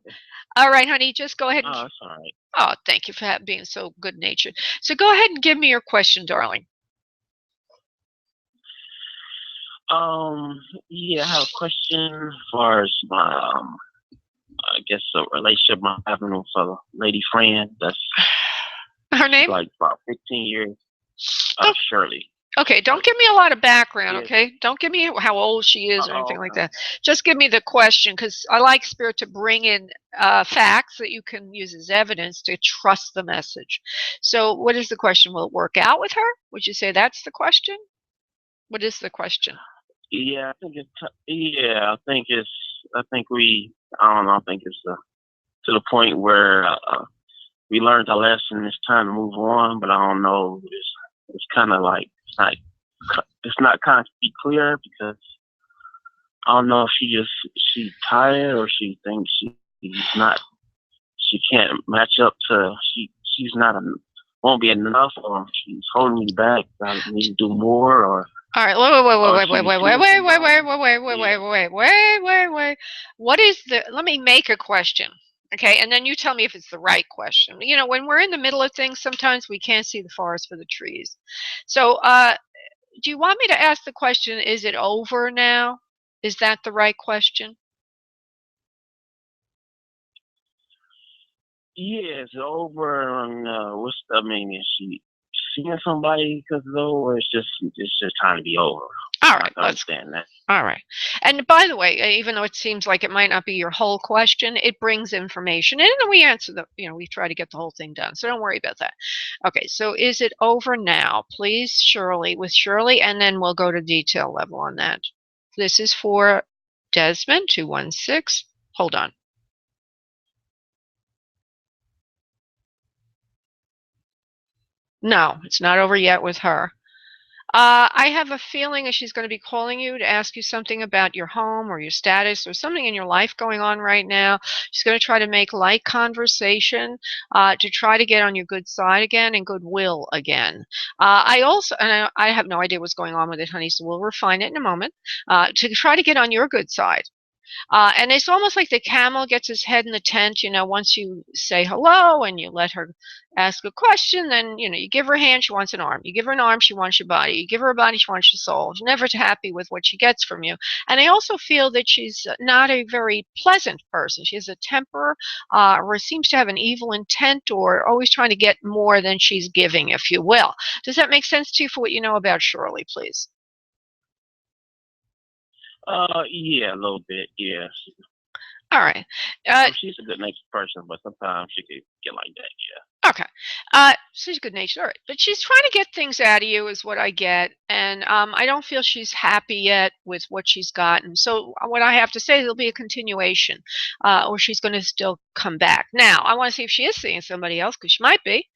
All right, honey, just go ahead and... Oh, it's all right. Oh, thank you for being so good-natured. So go ahead and give me your question, darling. Yeah, I have a question as far as my, I guess a relationship I'm having with a lady friend that's her name? Like about 15 years. Shirley. Okay, don't give me a lot of background, Yes. Okay? Don't give me how old she is or anything like that. Just give me the question, because I like Spirit to bring in facts that you can use as evidence to trust the message. So what is the question? Will it work out with her? Would you say that's the question? What is the question? Yeah, I think it's. Yeah, I think it's. I don't know. I think it's to the point where we learned our lesson. It's time to move on, but I don't know. It's kind of like it's not kind of be clear because I don't know if she's tired or she thinks she can't match up to she's not won't be enough, or she's holding me back. I need to do more, or. All right, wait. What is let me make a question, okay? And then you tell me if it's the right question. You know, when we're in the middle of things, sometimes we can't see the forest for the trees. So, do you want me to ask the question, is it over now? Is that the right question? Yeah, it's over. And is she seeing somebody because or it's just trying to be over? All right, I understand that. All right. And by the way, even though it seems like it might not be your whole question, it brings information in and we answer we try to get the whole thing done. So don't worry about that. Okay, so is it over now? Please, Shirley, with Shirley, and then we'll go to detail level on that. This is for Desmond, 216. Hold on. No, it's not over yet with her. I have a feeling that she's going to be calling you to ask you something about your home or your status or something in your life going on right now. She's going to try to make light conversation to try to get on your good side again and goodwill again. I have no idea what's going on with it, honey, so we'll refine it in a moment to try to get on your good side. And it's almost like the camel gets his head in the tent, once you say hello and you let her ask a question, then, you give her a hand, she wants an arm. You give her an arm, she wants your body. You give her a body, she wants your soul. She's never happy with what she gets from you. And I also feel that she's not a very pleasant person. She has a temper or seems to have an evil intent or always trying to get more than she's giving, if you will. Does that make sense to you for what you know about Shirley, please? Yeah, a little bit, yeah. All right. She's a good-natured person, but sometimes she could get like that, yeah. Okay. She's good-natured, all right. But she's trying to get things out of you is what I get. And I don't feel she's happy yet with what she's gotten. So what I have to say, there'll be a continuation, or she's going to still come back. Now, I want to see if she is seeing somebody else, because she might be.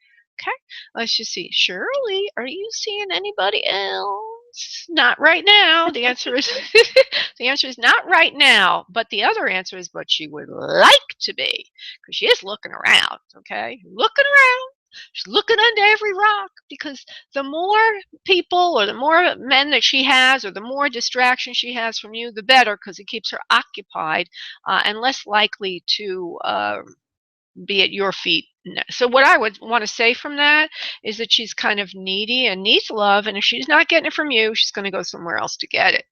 Okay. Let's just see. Shirley, are you seeing anybody else? Not right now. The answer is the answer is not right now. But the other answer is, but she would like to be, because she is looking around. Okay, looking around. She's looking under every rock, because the more people or the more men that she has, or the more distraction she has from you, the better, because it keeps her occupied and less likely to be at your feet. So what I would want to say from that is that she's kind of needy and needs love, and if she's not getting it from you, she's going to go somewhere else to get it.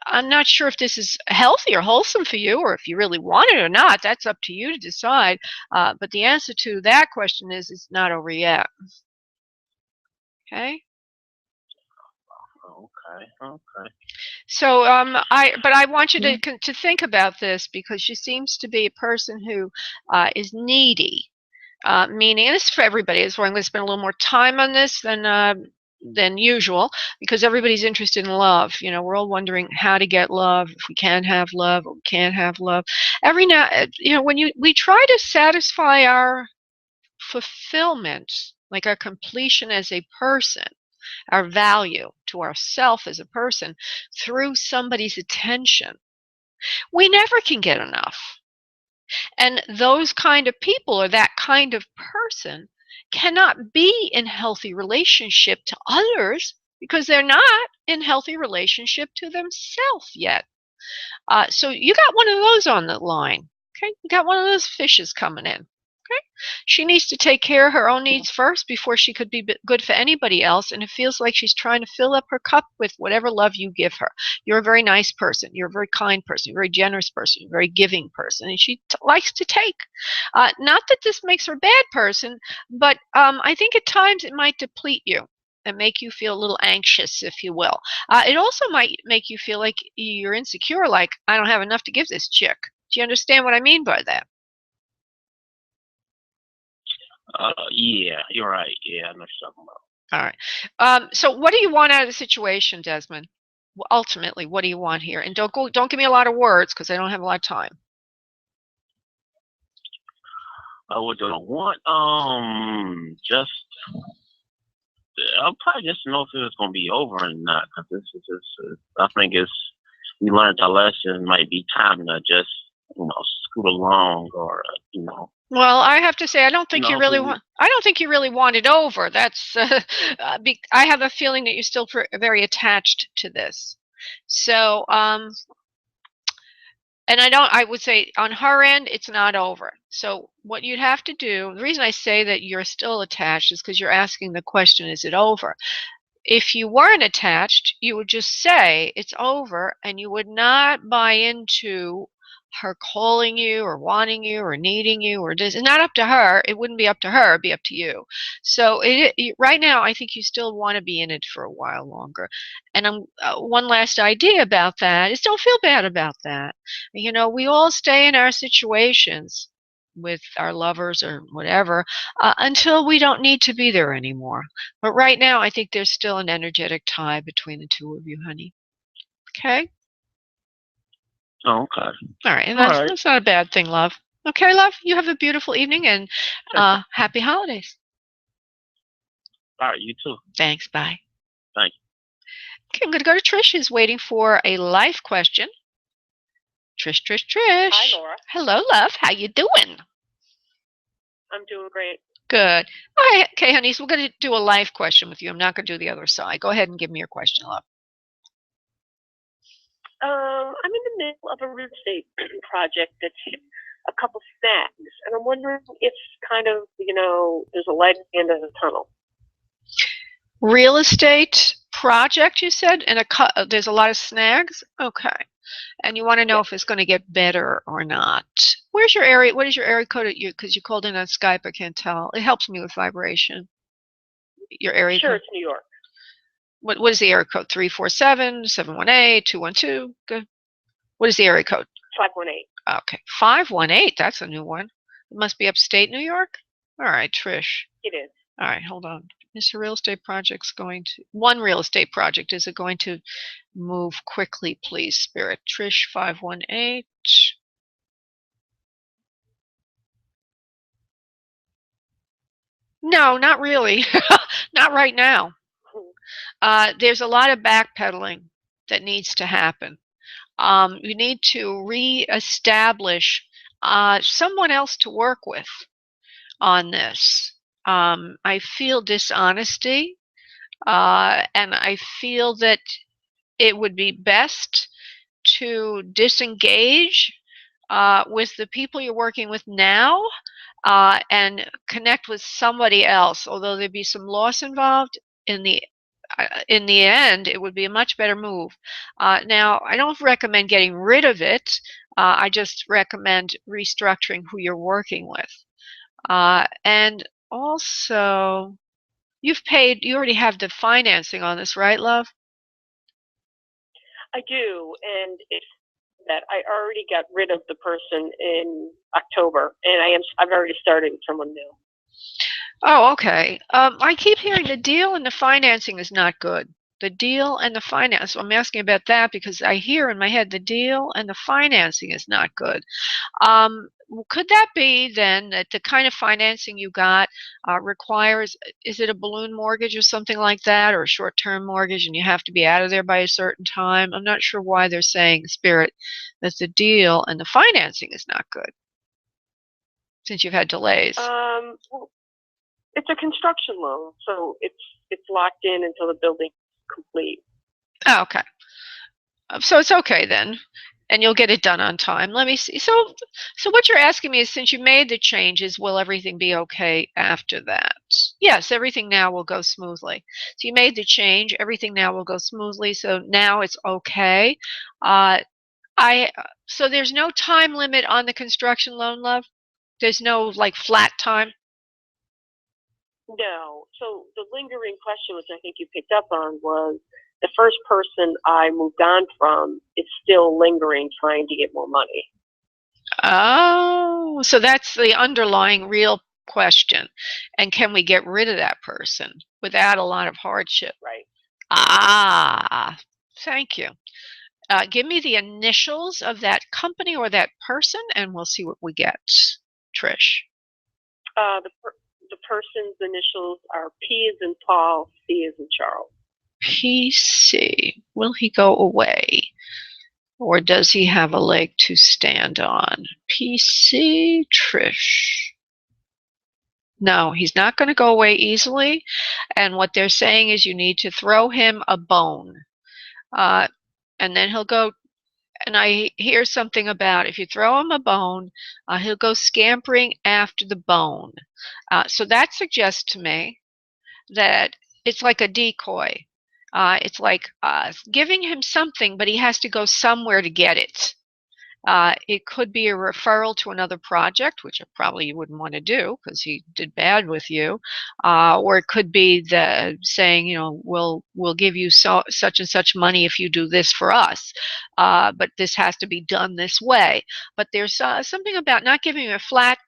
I'm not sure if this is healthy or wholesome for you, or if you really want it or not. That's up to you to decide. But the answer to that question is, it's not over yet. Okay. Okay. So I want you to think about this, because she seems to be a person who is needy. Meaning, and this is for everybody. That's why I'm going to spend a little more time on this than usual, because everybody's interested in love. You know, we're all wondering how to get love, if we can have love, or we can't have love. Every now, you know, when we try to satisfy our fulfillment, like our completion as a person, our value to ourself as a person, through somebody's attention, we never can get enough. And those kind of people, or that kind of person, cannot be in healthy relationship to others, because they're not in healthy relationship to themselves yet. So you got one of those on the line. Okay, you got one of those fishes coming in. Okay, she needs to take care of her own needs first before she could be good for anybody else. And it feels like she's trying to fill up her cup with whatever love you give her. You're a very nice person. You're a very kind person. You're a very generous person. You're a very giving person. And she likes to take. Not that this makes her a bad person, but I think at times it might deplete you and make you feel a little anxious, if you will. It also might make you feel like you're insecure, like, I don't have enough to give this chick. Do you understand what I mean by that? Yeah, you're right. Yeah, I know something about. All right. So what do you want out of the situation, Desmond? Well, ultimately, what do you want here? And don't give me a lot of words, because I don't have a lot of time. What do I want? Just I'll probably just know if it's gonna be over or not. Cause this is just, I think we learned our lesson. It might be time to just scoot along, or Well, I have to say, I don't think you really want. I don't think you really want it over. That's. I have a feeling that you're still very attached to this. So, and I would say on her end, it's not over. So what you'd have to do, the reason I say that you're still attached is because you're asking the question, is it over? If you weren't attached, you would just say it's over, and you would not buy into her calling you or wanting you or needing you, or it's not up to her. It wouldn't be up to her, it'd be up to you. So right now, I think you still want to be in it for a while longer. And one last idea about that is, don't feel bad about that. You know, we all stay in our situations with our lovers or whatever until we don't need to be there anymore. But right now, I think there's still an energetic tie between the two of you, honey. Okay? Oh, okay. All right. And that's not a bad thing, love. Okay, love? You have a beautiful evening, and happy holidays. All right, you too. Thanks. Bye. Thank you. Okay, I'm going to go to Trish, who's waiting for a life question. Trish. Hi, Laura. Hello, love. How you doing? I'm doing great. Good. All right. Okay, honey, so we're going to do a life question with you. I'm not going to do the other side. Go ahead and give me your question, love. I'm in the middle of a real estate project that's hit a couple snags, and I'm wondering if kind of, there's a light at the end of the tunnel. Real estate project, you said, and there's a lot of snags? Okay. And you want to know if it's going to get better or not. Where's your area? What is your area code at you? Because you called in on Skype, I can't tell. It helps me with vibration. Your area code? Sure, it's New York. What is the area code? 347, 718, 212? Good. What is the area code? 518. Okay. 518, that's a new one. It must be upstate New York? All right, Trish. It is. All right, hold on. Is the real estate project's going to, one real estate project, is it going to move quickly, please, Spirit? Trish, 518. No, not really. Not right now. there's a lot of backpedaling that needs to happen. You need to reestablish someone else to work with on this. I feel dishonesty, and I feel that it would be best to disengage with the people you're working with now and connect with somebody else. Although there'd be some loss involved, in the end, it would be a much better move. Now, I don't recommend getting rid of it. I just recommend restructuring who you're working with. And also, you already have the financing on this, right, love? I do, and it's that I already got rid of the person in October, and I've already started with someone new. Oh, okay. I keep hearing the deal and the financing is not good. The deal and the finance. I'm asking about that because I hear in my head the deal and the financing is not good. Could that be then that the kind of financing you got requires, is it a balloon mortgage or something like that, or a short-term mortgage, and you have to be out of there by a certain time? I'm not sure why they're saying, Spirit, that the deal and the financing is not good since you've had delays. Well, it's a construction loan, so it's locked in until the building's complete. Oh, okay. So it's okay then, and you'll get it done on time. Let me see. So what you're asking me is, since you made the changes, will everything be okay after that? Yes, everything now will go smoothly. So you made the change, everything now will go smoothly. So now it's okay. So there's no time limit on the construction loan, love? There's no like flat time? No. So the lingering question, which I think you picked up on, was the first person I moved on from is still lingering, trying to get more money. Oh, so that's the underlying real question. And can we get rid of that person without a lot of hardship? Right. Ah, thank you. Give me the initials of that company or that person, and we'll see what we get. Trish. The person's initials are P as in Paul, C as in Charles. PC. Will he go away? Or does he have a leg to stand on? PC Trish. No, he's not going to go away easily. And what they're saying is you need to throw him a bone. And then he'll go, and I hear something about if you throw him a bone, he'll go scampering after the bone. So that suggests to me that it's like a decoy. It's like giving him something, but he has to go somewhere to get it. It could be a referral to another project, which probably you wouldn't want to do because he did bad with you, or it could be the saying, you know, we'll give you such and such money if you do this for us, but this has to be done this way. But there's something about not giving him a flat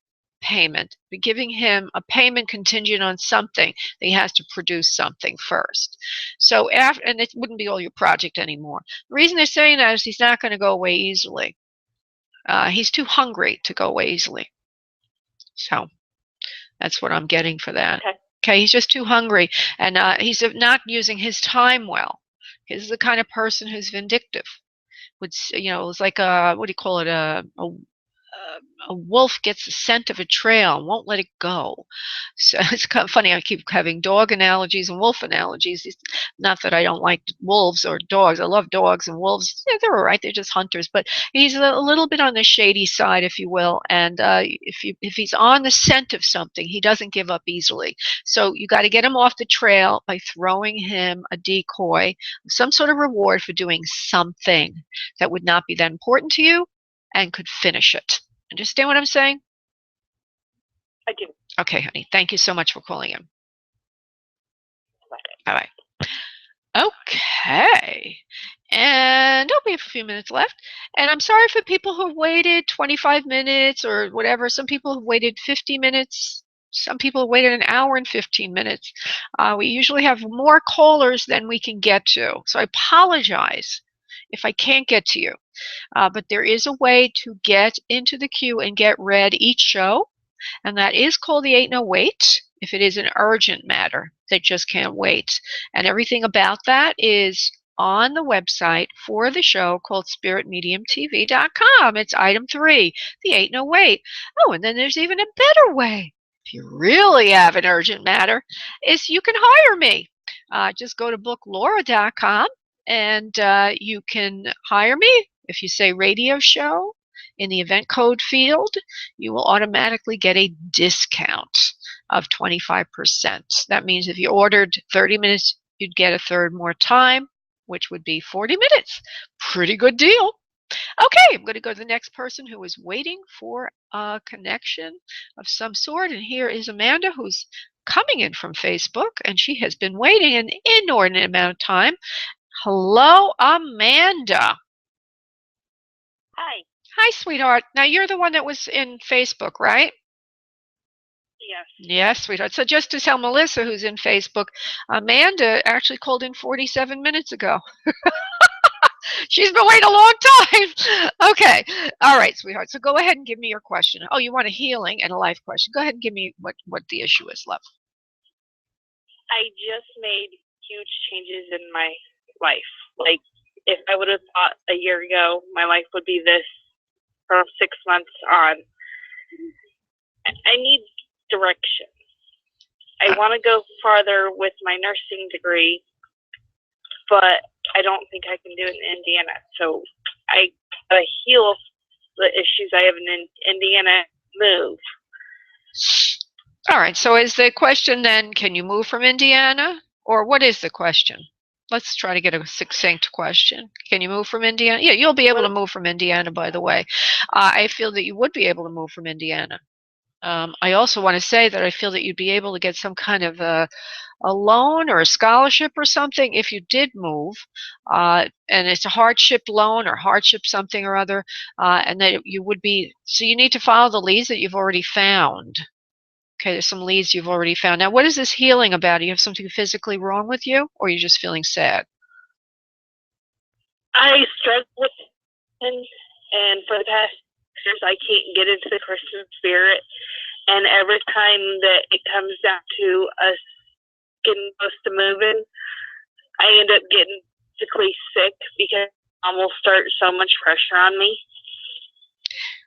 payment, but giving him a payment contingent on something. That he has to produce something first. So and it wouldn't be all your project anymore. The reason they're saying that is he's not going to go away easily. He's too hungry to go away easily. So that's what I'm getting for that. Okay, he's just too hungry, and he's not using his time well. He's the kind of person who's vindictive. It's like what do you call it? A wolf gets the scent of a trail and won't let it go. So it's kind of funny. I keep having dog analogies and wolf analogies. It's not that I don't like wolves or dogs. I love dogs and wolves. Yeah, they're all right. They're just hunters. But he's a little bit on the shady side, if you will. And if he's on the scent of something, he doesn't give up easily. So you got to get him off the trail by throwing him a decoy, some sort of reward for doing something that would not be that important to you and could finish it. Understand what I'm saying? I do. Okay, honey. Thank you so much for calling in. Bye-bye. Okay. And we have a few minutes left. And I'm sorry for people who waited 25 minutes or whatever. Some people have waited 50 minutes. Some people have waited an hour and 15 minutes. We usually have more callers than we can get to. So I apologize if I can't get to you. But there is a way to get into the queue and get read each show, and that is called the 8 No Wait. if it is an urgent matter that just can't wait. And everything about that is on the website for the show called spiritmediumtv.com. It's item 3, the Ain't No Wait. Oh, and then there's even a better way. If you really have an urgent matter, is you can hire me. Just go to booklaura.com and you can hire me. If you say radio show in the event code field, you will automatically get a discount of 25%. That means if you ordered 30 minutes, you'd get a third more time, which would be 40 minutes. Pretty good deal. Okay, I'm going to go to the next person who is waiting for a connection of some sort. And here is Amanda, who's coming in from Facebook, and she has been waiting an inordinate amount of time. Hello, Amanda. Hi. Hi, sweetheart. Now, you're the one that was in Facebook, right? Yes. Yes, sweetheart. So just to tell Melissa, who's in Facebook, Amanda actually called in 47 minutes ago. She's been waiting a long time. Okay. All right, sweetheart. So go ahead and give me your question. Oh, you want a healing and a life question. Go ahead and give me what the issue is, love. I just made huge changes in my life. Like, if I would have thought a year ago my life would be this from 6 months on, I need direction. I want to go farther with my nursing degree, but I don't think I can do it in Indiana. So I gotta heal the issues I have in Indiana, move. All right. So is the question then, can you move from Indiana? Or what is the question? Let's try to get a succinct question. Can you move from Indiana? Yeah, you'll be able to move from Indiana, by the way. I feel that you would be able to move from Indiana. I also want to say that I feel that you'd be able to get some kind of a loan or a scholarship or something if you did move, and it's a hardship loan or hardship something or other, and that you would be, so you need to follow the leads that you've already found. Okay, there's some leads you've already found. Now, what is this healing about? Do you have something physically wrong with you, or are you just feeling sad? I struggle with it, and for the past years, I can't get into the Christmas spirit. And every time that it comes down to us getting close to moving, I end up getting physically sick because Mom will start so much pressure on me.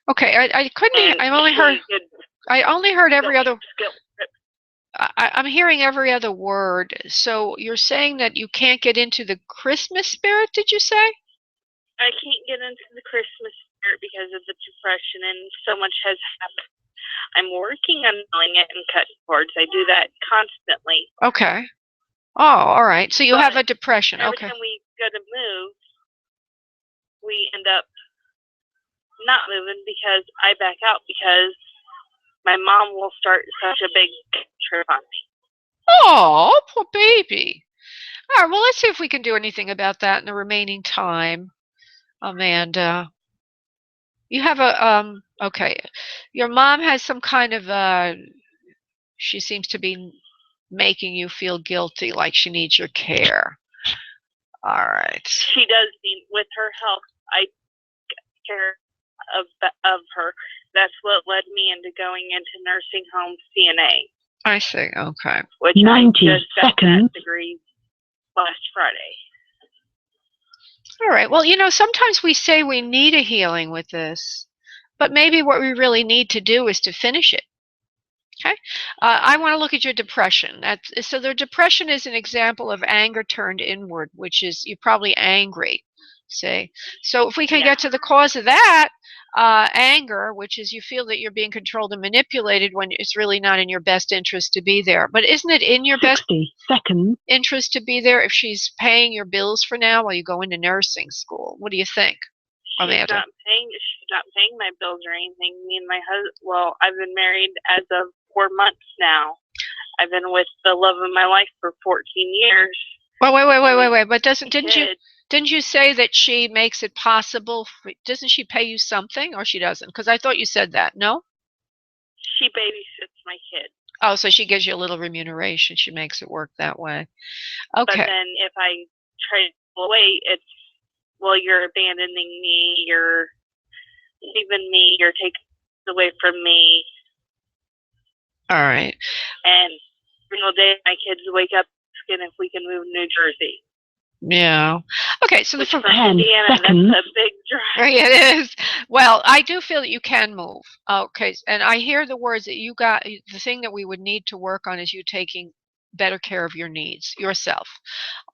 Okay, I couldn't. I only heard every other. I'm hearing every other word. So you're saying that you can't get into the Christmas spirit, did you say? I can't get into the Christmas spirit because of the depression, and so much has happened. I'm working on healing it and cutting cords. I do that constantly. Okay. Oh, all right. So you have a depression. Every time we go to move, we end up not moving because I back out because my mom will start such a big trip on me. Oh, poor baby. All right, well, let's see if we can do anything about that in the remaining time, Amanda. You have a, okay. Your mom has some kind of, she seems to be making you feel guilty, like she needs your care. All right. She does need, with her health, I take care of her. That's what led me into going into nursing home CNA. I see. Okay. Which 90 I just got that degree last Friday. All right. Well, you know, sometimes we say we need a healing with this, but maybe what we really need to do is to finish it. Okay. I want to look at your depression. So the depression is an example of anger turned inward, which is you're probably angry. See. So if we can get to the cause of that, anger, which is you feel that you're being controlled and manipulated when it's really not in your best interest to be there. But isn't it in your best interest to be there if she's paying your bills for now while you go into nursing school? What do you think, Amanda? She's not paying my bills or anything. Me and my husband, well, I've been married as of 4 months now. I've been with the love of my life for 14 years. Well, wait. But didn't you say that she makes it possible? Doesn't she pay you something, or she doesn't? Because I thought you said that. No? She babysits my kid. Oh, so she gives you a little remuneration. She makes it work that way. Okay. But then if I try to pull away, it's, well, you're abandoning me, you're leaving me, you're taking away from me. All right. and every single day my kids wake up asking if we can move New Jersey. Yeah. Okay, so Which from Indiana, that's a big drive. It is. Well, I do feel that you can move. Okay, and I hear the words that you got. The thing that we would need to work on is you taking better care of your needs yourself.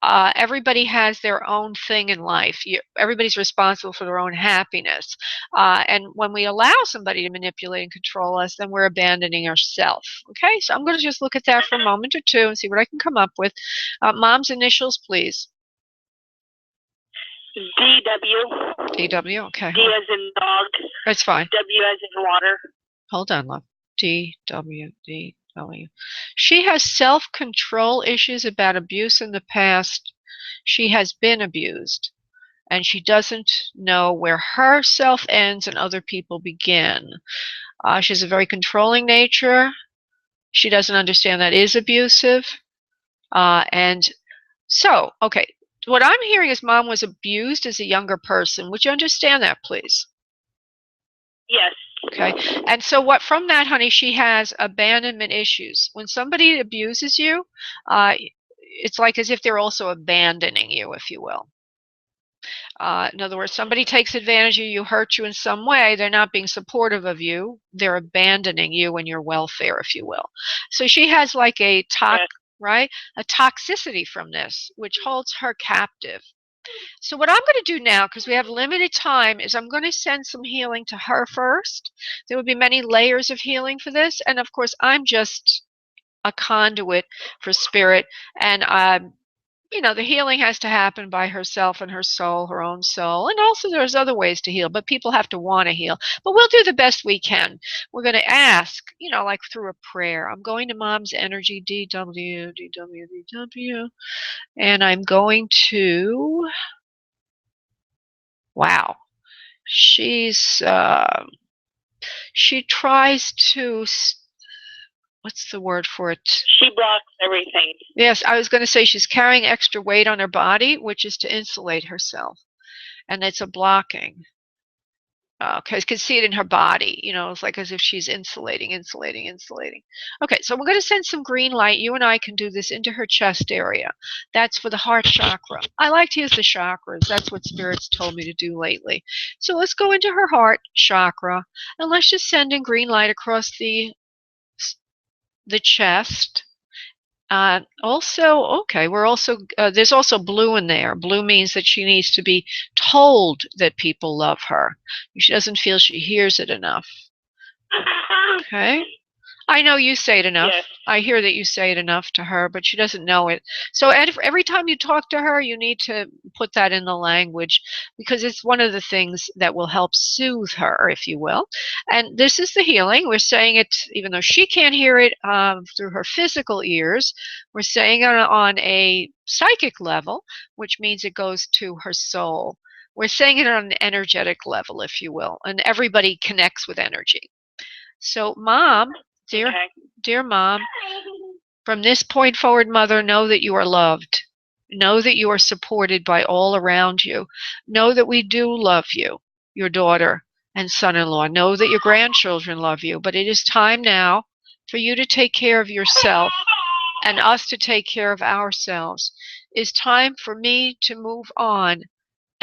Everybody has their own thing in life. Everybody's responsible for their own happiness. And when we allow somebody to manipulate and control us, then we're abandoning ourselves. Okay, so I'm going to just look at that for a moment or two and see what I can come up with. Mom's initials, please. DW. DW, okay. D as in dog. That's fine. W as in water. Hold on, love. DW. She has self-control issues about abuse in the past. She has been abused, and she doesn't know where her self ends and other people begin. She has a very controlling nature. She doesn't understand that is abusive. And so, okay, what I'm hearing is Mom was abused as a younger person. Would you understand that, please? Yes. Okay, and so what from that, honey, she has abandonment issues. When somebody abuses you, it's like as if they're also abandoning you, if you will. In other words, somebody takes advantage of you, hurt you in some way, they're not being supportive of you, they're abandoning you and your welfare, if you will. So she has like a right? A toxicity from this, which holds her captive. So what I'm going to do now, because we have limited time, is I'm going to send some healing to her first. There will be many layers of healing for this. And of course, I'm just a conduit for spirit. And, you know, the healing has to happen by herself and her soul, her own soul. And also there's other ways to heal, but people have to want to heal. But we'll do the best we can. We're going to ask, you know, like through a prayer. I'm going to Mom's energy, DW. And I'm going to... Wow, she tries to, what's the word for it? She blocks everything. Yes, I was going to say she's carrying extra weight on her body, which is to insulate herself, and it's a blocking. Okay, you can see it in her body, you know, it's like as if she's insulating. Okay, so we're going to send some green light. You and I can do this into her chest area. That's for the heart chakra. I like to use the chakras. That's what Spirit's told me to do lately. So let's go into her heart chakra, and let's just send in green light across the chest. Also, okay, we're also, there's also blue in there. Blue means that she needs to be told that people love her. She doesn't feel she hears it enough. Okay. I know you say it enough. Yes. I hear that you say it enough to her, but she doesn't know it. So every time you talk to her, you need to put that in the language, because it's one of the things that will help soothe her, if you will. And this is the healing. We're saying it, even though she can't hear it through her physical ears, we're saying it on a psychic level, which means it goes to her soul. We're saying it on an energetic level, if you will, and everybody connects with energy. So, Mom, dear Mom, from this point forward, Mother, know that you are loved. Know that you are supported by all around you. Know that we do love you, your daughter and son-in-law. Know that your grandchildren love you. But it is time now for you to take care of yourself and us to take care of ourselves. It's time for me to move on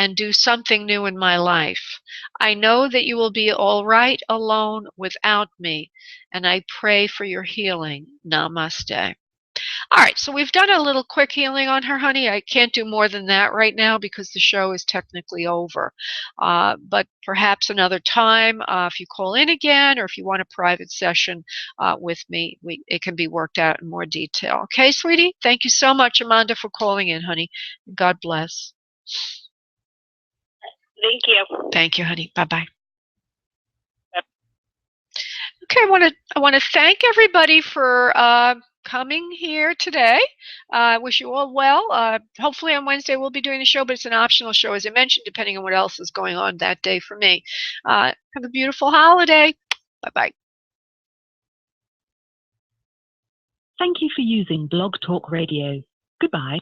and do something new in my life. I know that you will be all right alone without me, and I pray for your healing. Namaste. All right, so we've done a little quick healing on her, honey. I can't do more than that right now because the show is technically over. But perhaps another time, if you call in again or if you want a private session with me, it can be worked out in more detail. Okay, sweetie? Thank you so much, Amanda, for calling in, honey. God bless. Thank you. Thank you, honey. Bye-bye. Yep. Okay, I want to thank everybody for coming here today. I wish you all well. Hopefully on Wednesday we'll be doing the show, but it's an optional show, as I mentioned, depending on what else is going on that day for me. Have a beautiful holiday. Bye-bye. Thank you for using Blog Talk Radio. Goodbye.